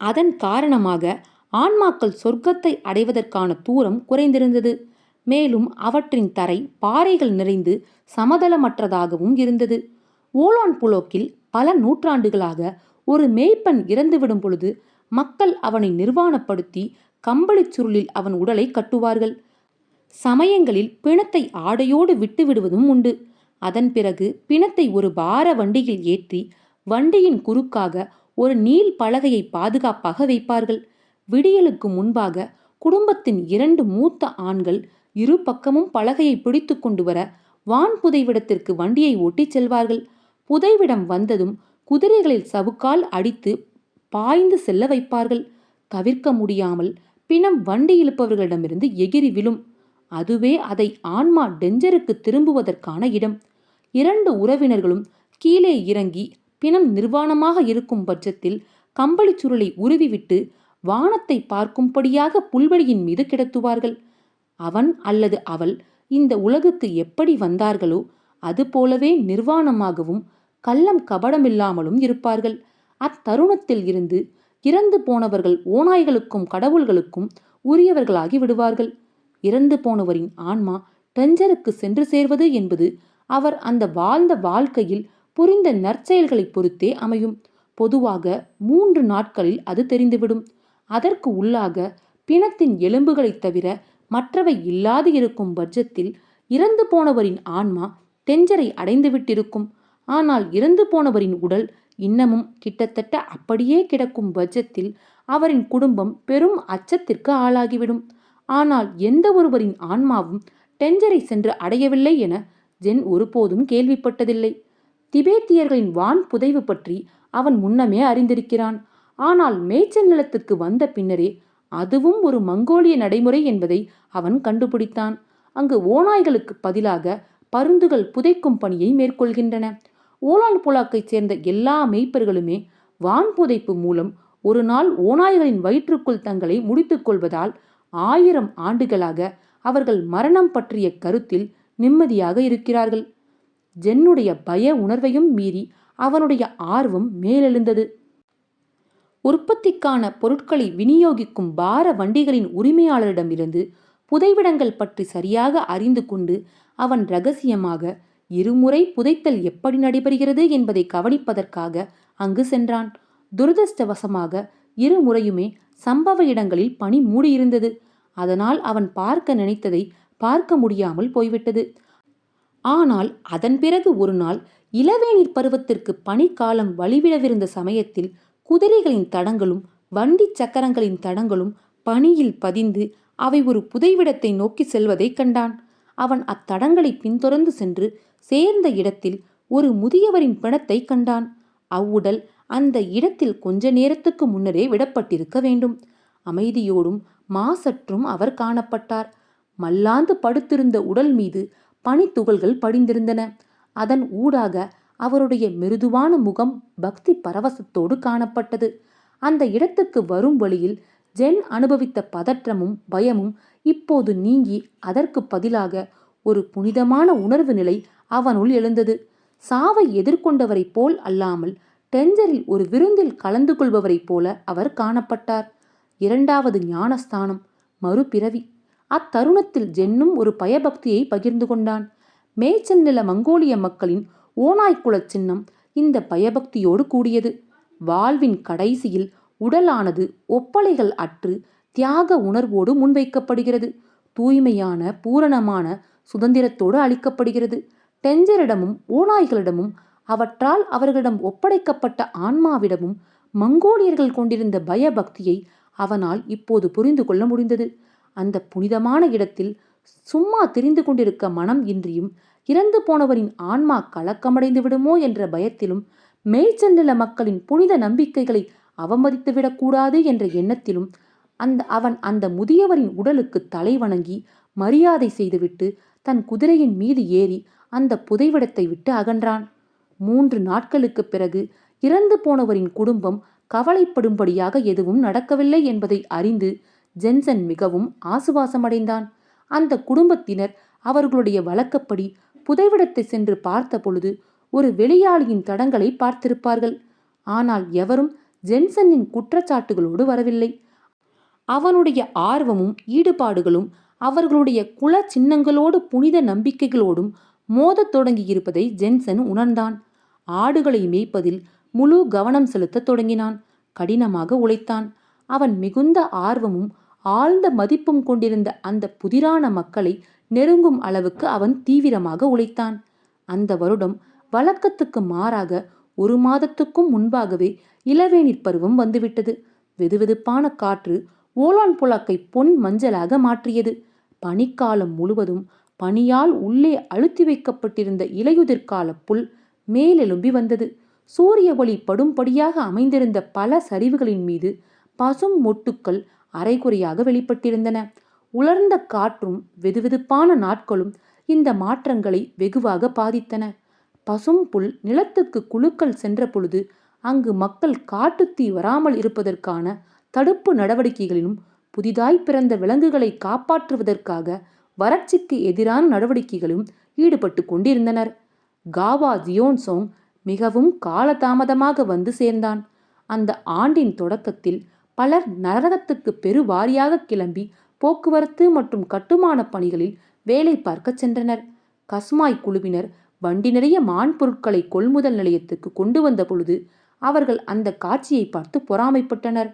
A: அதன் காரணமாக ஆன்மாக்கள் சொர்க்கத்தை அடைவதற்கான தூரம் குறைந்திருந்தது. மேலும் அவற்றின் தரை பாறைகள் நிறைந்து சமதளமற்றதாகவும் இருந்தது. ஓலான் புலோக்கில் பல நூற்றாண்டுகளாக ஒரு மேய்ப்பன் இறந்துவிடும் பொழுது மக்கள் அவனை நிர்வாணப்படுத்தி கம்பளிச் சுருளில் அவன் உடலை கட்டுவார்கள். சமயங்களில் பிணத்தை ஆடையோடு விட்டுவிடுவதும் உண்டு. அதன் பிறகு பிணத்தை ஒரு பார வண்டியில் ஏற்றி வண்டியின் குறுக்காக ஒரு நீள் பலகையை பாதுகாப்பாக வைப்பார்கள். விடியலுக்கு முன்பாக குடும்பத்தின் 2 மூத்த ஆண்கள் இரு பக்கமும் பலகையை பிடித்து கொண்டு வர வான் புதைவிடத்திற்கு வண்டியை ஓட்டிச் செல்வார்கள். புதைவிடம் வந்ததும் குதிரைகளில் சவுக்கால் அடித்து பாய்ந்து செல்ல வைப்பார்கள். தவிர்க்க முடியாமல் பிணம் வண்டி இழுப்பவர்களிடமிருந்து எகிரி விழும். அதுவே அதை ஆன்மா டெஞ்சருக்கு திரும்புவதற்கான இடம். 2 உறவினர்களும் கீழே இறங்கி பிணம் நிர்வாணமாக இருக்கும் பட்சத்தில் கம்பளிச் சுருளை உருவிவிட்டு வானத்தை பார்க்கும்படியாக புல்வெளியின் மீது கிடத்துவார்கள். அவன் அல்லது அவள் இந்த உலகுக்கு எப்படி வந்தார்களோ அதுபோலவே நிர்வாணமாகவும் கள்ளம் கபடமில்லாமலும் இருப்பார்கள். அத்தருணத்தில் இருந்து இறந்து போனவர்கள் ஓநாய்களுக்கும் கடவுள்களுக்கும் உரியவர்களாகி விடுவார்கள். இறந்து போனவரின் ஆன்மா டெஞ்சருக்கு சென்று சேர்வது என்பது அவர் அந்த வாழ்ந்த வாழ்க்கையில் புரிந்த நற்செயல்களை பொறுத்தே அமையும். பொதுவாக 3 நாட்களில் அது தெரிந்துவிடும். அதற்கு உள்ளாக பிணத்தின் எலும்புகளைத் தவிர மற்றவை இல்லாது இருக்கும் பட்சத்தில் இறந்து போனவரின் ஆன்மா டெஞ்சரை அடைந்துவிட்டிருக்கும். ஆனால் இறந்து போனவரின் உடல் இன்னமும் கிட்டத்தட்ட அப்படியே கிடக்கும் பட்சத்தில் அவரின் குடும்பம் பெரும் அச்சத்திற்கு ஆளாகிவிடும். ஆனால் எந்த ஒருவரின் ஆன்மாவும் டெஞ்சரை சென்று அடையவில்லை என ஜென் ஒருபோதும் கேள்விப்பட்டதில்லை. திபேத்தியர்களின் வான் புதைவு பற்றி அவன் முன்னமே அறிந்திருக்கிறான். ஆனால் மேய்ச்சல் நிலத்துக்கு வந்த பின்னரே அதுவும் ஒரு மங்கோலிய நடைமுறை என்பதை அவன் கண்டுபிடித்தான். அங்கு ஓநாய்களுக்கு பதிலாக பருந்துகள் புதைக்கும் பணியை மேற்கொள்கின்றன. ஓலான் புலாக்கைச் சேர்ந்த எல்லா மேய்ப்பர்களுமே வான் புதைப்பு மூலம் ஒரு நாள் ஓநாய்களின் வயிற்றுக்குள் தங்களை முடித்துக் கொள்வதால் 1000 ஆண்டுகளாக அவர்கள் மரணம் பற்றிய கருத்தில் நிம்மதியாக இருக்கிறார்கள். ஜென்னுடைய பய உணர்வையும் மீறி அவனுடைய ஆர்வம் மேலெழுந்தது. உற்பத்திக்கான பொருட்களை விநியோகிக்கும் பார வண்டிகளின் உரிமையாளரிடமிருந்து புதைவிடங்கள் பற்றி சரியாக அறிந்து கொண்டு அவன் இரகசியமாக இருமுறை புதைத்தல் எப்படி நடைபெறுகிறது என்பதை கவனிப்பதற்காக அங்கு சென்றான். துரதிர்ஷ்டவசமாக இருமுறையுமே சம்பவ இடங்களில் பனி மூடியிருந்தது. அதனால் அவன் பார்க்க நினைத்ததை பார்க்க முடியாமல் போய்விட்டது. ஆனால் அதன் பிறகு ஒரு நாள் இளவேநீர் பருவத்திற்கு பனிக்காலம் வழிவிடவிருந்த சமயத்தில் குதிரைகளின் தடங்களும் வண்டி சக்கரங்களின் தடங்களும் பனியில் பதிந்து அவை ஒரு புதைவிடத்தை நோக்கி செல்வதை கண்டான். அவன் அத்தடங்களை பின்தொடர்ந்து சென்று சேர்ந்த இடத்தில் ஒரு முதியவரின் பிணத்தை கண்டான். அவ்வுடல் அந்த இடத்தில் கொஞ்ச நேரத்துக்கு முன்னரே விடப்பட்டிருக்க வேண்டும். அமைதியோடும் மாசற்றும் அவர் காணப்பட்டார். மல்லாந்து படுத்திருந்த உடல் மீது பனித்துகள்கள் படிந்திருந்தன. அதன் ஊடாக அவருடைய மிருதுவான முகம் பக்தி பரவசத்தோடு காணப்பட்டது. அந்த இடத்துக்கு வரும் வழியில் ஜென் அனுபவித்த பதற்றமும் பயமும் இப்போது நீங்கி அதற்கு பதிலாக ஒரு புனிதமான உணர்வு நிலை அவனுள் எழுந்தது. சாவை எதிர்கொண்டவரைப் போல் அல்லாமல் டெஞ்சரில் ஒரு விருந்தில் கலந்து கொள்பவரைப் போல அவர் காணப்பட்டார். 2வது ஞானஸ்தானம், மறுபிறவி. அத்தருணத்தில் ஜென்னும் ஒரு பயபக்தியை பகிர்ந்து கொண்டான். மேய்ச்சல் நில மங்கோலிய மக்களின் ஓநாய்க்குல சின்னம் இந்த பயபக்தியோடு கூடியது. வாழ்வின் கடைசியில் உடலானது ஒப்பலைகள் அற்று தியாக உணர்வோடு முன்வைக்கப்படுகிறது. தூய்மையான பூரணமான சுதந்திரத்தோடு அளிக்கப்படுகிறது. டெஞ்சரிடமும் ஓநாய்களிடமும் அவற்றால் அவர்களிடம் ஒப்படைக்கப்பட்ட ஆன்மாவிடமும் மங்கோலியர்கள் கொண்டிருந்த பயபக்தியை அவனால் இப்போது புரிந்து கொள்ள முடிந்தது. அந்த புனிதமான இடத்தில் சும்மா திரிந்து கொண்டிருக்க மனம் இன்றியும் இறந்து போனவரின் ஆன்மா கலக்கமடைந்து விடுமோ என்ற பயத்திலும் மேய்ச்சல் நில மக்களின் புனித நம்பிக்கைகளை அவமதித்துவிடக்கூடாது என்ற எண்ணத்திலும் அவன் அந்த முதியவரின் உடலுக்கு தலை வணங்கி மரியாதை செய்துவிட்டு தன் குதிரையின் மீது ஏறி அந்த புதைவிடத்தை விட்டு அகன்றான். 3 நாட்களுக்கு பிறகு இறந்து போனவரின் குடும்பம் கவலைப்படும்படியாக எதுவும் நடக்கவில்லை என்பதை அறிந்து ஜென்சன் மிகவும் ஆசுவாசமடைந்தான். அந்த குடும்பத்தினர் அவர்களுடைய வழக்கப்படி புதைவிடத்தை சென்று பார்த்த பொழுது ஒரு வெளியாளியின் தடங்களை பார்த்திருப்பார்கள். ஆனால் எவரும் ஜென்சனின் குற்றச்சாட்டுகளோடு வரவில்லை. அவனுடைய ஆர்வமும் ஈடுபாடுகளும் அவர்களுடைய குல சின்னங்களோடு புனித நம்பிக்கைகளோடும் மோதத் தொடங்கியிருப்பதை ஜென்சன் உணர்ந்தான். ஆடுகளை மேய்ப்பதில் முழு கவனம் செலுத்தத் தொடங்கினான். கடினமாக உழைத்தான். அவன் மிகுந்த ஆர்வமும் ஆழ்ந்த மதிப்பும் கொண்டிருந்த அந்த புதிரான மக்களை நெருங்கும் அளவுக்கு அவன் தீவிரமாக உழைத்தான். அந்த வருடம் வழக்கத்துக்கு மாறாக 1 மாதத்துக்கும் முன்பாகவே இளவேநீர் பருவம் வந்துவிட்டது. வெதுவெதுப்பான காற்று ஓலான் புலாக்கை பொன் மஞ்சளாக மாற்றியது. பனிக்காலம் முழுவதும் பனியால் உள்ளே அழுத்தி வைக்கப்பட்டிருந்த இலையுதிர்கால புல் மேலெலும்பி வந்தது. சூரிய ஒளி படும்படியாக அமைந்திருந்த பல சரிவுகளின் மீது பசும் மொட்டுக்கள் அரைகுறையாக வெளிப்பட்டிருந்தன. உலர்ந்த காற்றும் வெதுவெதுப்பான நாட்களும் இந்த மாற்றங்களை வெகுவாக பாதித்தன. பசும் புல் நிலத்துக்கு குழுக்கள் சென்ற பொழுது அங்கு மக்கள் காட்டுத்தீ வராமல் இருப்பதற்கான தடுப்பு நடவடிக்கைகளிலும் புதிதாய் பிறந்த விலங்குகளை காப்பாற்றுவதற்காக வறட்சிக்கு எதிரான நடவடிக்கைகளும் ஈடுபட்டு கொண்டிருந்தனர். காவா ஜியோன்சோங் மிகவும் காலதாமதமாக வந்து சேர்ந்தான். அந்த ஆண்டின் தொடக்கத்தில் பலர் நரகத்துக்கு பெருவாரியாக கிளம்பி போக்குவரத்து மற்றும் கட்டுமான பணிகளில் வேலை பார்க்க சென்றனர். கஸ்மாய் குழுவினர் வண்டி நிறைய மான் பொருட்களை கொள்முதல் நிலையத்துக்கு கொண்டு வந்த பொழுது அவர்கள் அந்த காட்சியை பார்த்து பொறாமைப்பட்டனர்.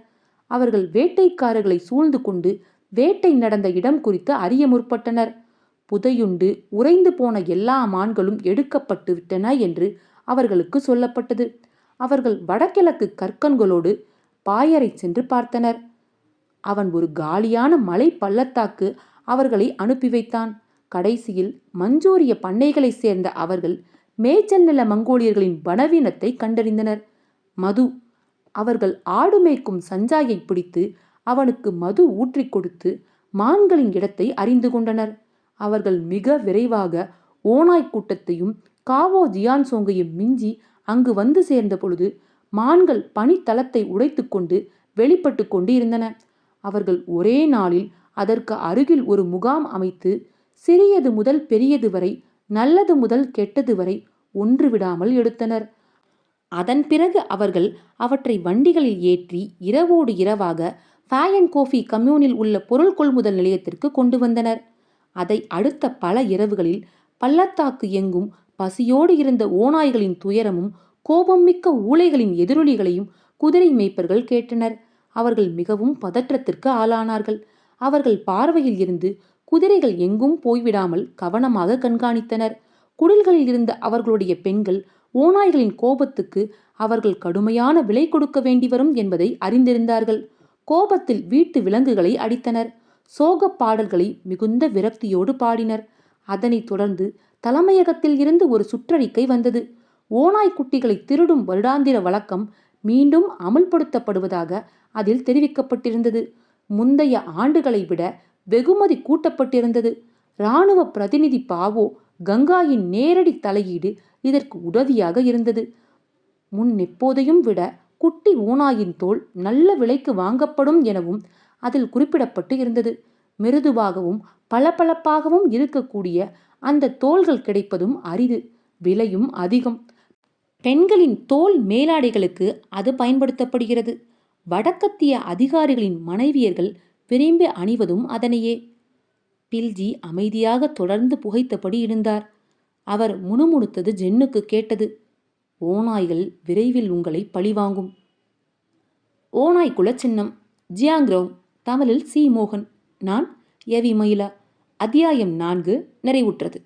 A: அவர்கள் வேட்டைக்காரர்களை சூழ்ந்து கொண்டு வேட்டை நடந்த இடம் குறித்து அறிய முற்பட்டனர். புதையுண்டு உறைந்து போன எல்லா மான்களும் எடுக்கப்பட்டு விட்டன என்று அவர்களுக்கு சொல்லப்பட்டது. அவர்கள் வடகிழக்கு கற்கண்களோடு பாயரை சென்று பார்த்தனர். அவன் ஒரு காலியான மலை பள்ளத்தாக்கு அவர்களை அனுப்பி வைத்தான். கடைசியில் மஞ்சூரிய பண்ணைகளைச் சேர்ந்த அவர்கள் மேய்ச்சல் நில மங்கோலியர்களின் பலவீனத்தை கண்டறிந்தனர். மது. அவர்கள் ஆடு மேய்க்கும் சஞ்சாயை பிடித்து அவனுக்கு மது ஊற்றி கொடுத்து மான்களின் இடத்தை அறிந்து கொண்டனர். அவர்கள் மிக விரைவாக ஓநாய் கூட்டத்தையும் காவோ ஜியான்சோங்கையும் மிஞ்சி அங்கு வந்து சேர்ந்த பொழுது மான்கள் பனித்தளத்தை உடைத்து கொண்டு வெளிப்பட்டு கொண்டு இருந்தன. அவர்கள் ஒரே நாளில் அதற்கு அருகில் ஒரு முகாம் அமைத்து சிறியது முதல் பெரியது வரை, நல்லது முதல் கெட்டது வரை ஒன்று விடாமல் எடுத்தனர். அதன் பிறகு அவர்கள் அவற்றை வண்டிகளில் ஏற்றி இரவோடு இரவாக ஃபயன் கோஃபி கம்யூனில் உள்ள பொருள் கொள்முதல் நிலையத்திற்கு கொண்டு வந்தனர். அதை அடுத்த பல இரவுகளில் பள்ளத்தாக்கு எங்கும் பசியோடு இருந்த ஓநாய்களின் துயரமும் கோபம் மிக்க ஊளைகளின் எதிரொலிகளையும் குதிரை மேய்ப்பர்கள் கேட்டனர். அவர்கள் மிகவும் பதற்றத்திற்கு ஆளானார்கள். அவர்கள் பார்வையில் இருந்து குதிரைகள் எங்கும் போய்விடாமல் கவனமாக கண்காணித்தனர். குடில்களில் இருந்த அவர்களுடைய பெண்கள் ஓநாய்களின் கோபத்துக்கு அவர்கள் கடுமையான விலை கொடுக்க வேண்டி வரும் என்பதை அறிந்திருந்தார்கள். கோபத்தில் வீட்டு விலங்குகளை அடித்தனர். சோகப் பாடல்களை மிகுந்த விரக்தியோடு பாடினர். அதனைத் தொடர்ந்து தலைமையகத்தில் இருந்து ஒரு சுற்றறிக்கை வந்தது. ஓநாய் குட்டிகளை திருடும் வருடாந்திர வழக்கம் மீண்டும் அமல்படுத்தப்படுவதாக அதில் தெரிவிக்கப்பட்டிருந்தது. முந்தைய ஆண்டுகளை விட வெகுமதி கூட்டப்பட்டிருந்தது. இராணுவ பிரதிநிதி பாவோ கங்காயின் நேரடி தலையீடு இதற்கு உதவியாக இருந்தது. முன் எப்போதையும் விட குட்டி ஓநாயின் தோல் நல்ல விலைக்கு வாங்கப்படும் எனவும் அதில் குறிப்பிடப்பட்டு இருந்தது. மிருதுவாகவும் பளபளப்பாகவும் இருக்கக்கூடிய அந்த தோள்கள் கிடைப்பதும் அரிது, விலையும் அதிகம். பெண்களின் தோல் மேலாடைகளுக்கு அது பயன்படுத்தப்படுகிறது. வடக்கத்திய அதிகாரிகளின் மனைவியர்கள் விரும்பி அணிவதும் அதனையே. பில்ஜி அமைதியாக தொடர்ந்து புகைத்தபடி இருந்தார். அவர் முணுமுணுத்தது ஜென்னுக்கு கேட்டது. ஓநாய்கள் விரைவில் உங்களை பழிவாங்கும். ஓநாய் குலச்சின்னம். ஜியாங்ரோங். தமிழில் சி. மோகன். நான் எவி மயிலா. அத்தியாயம் 4 நிறைவுற்றது.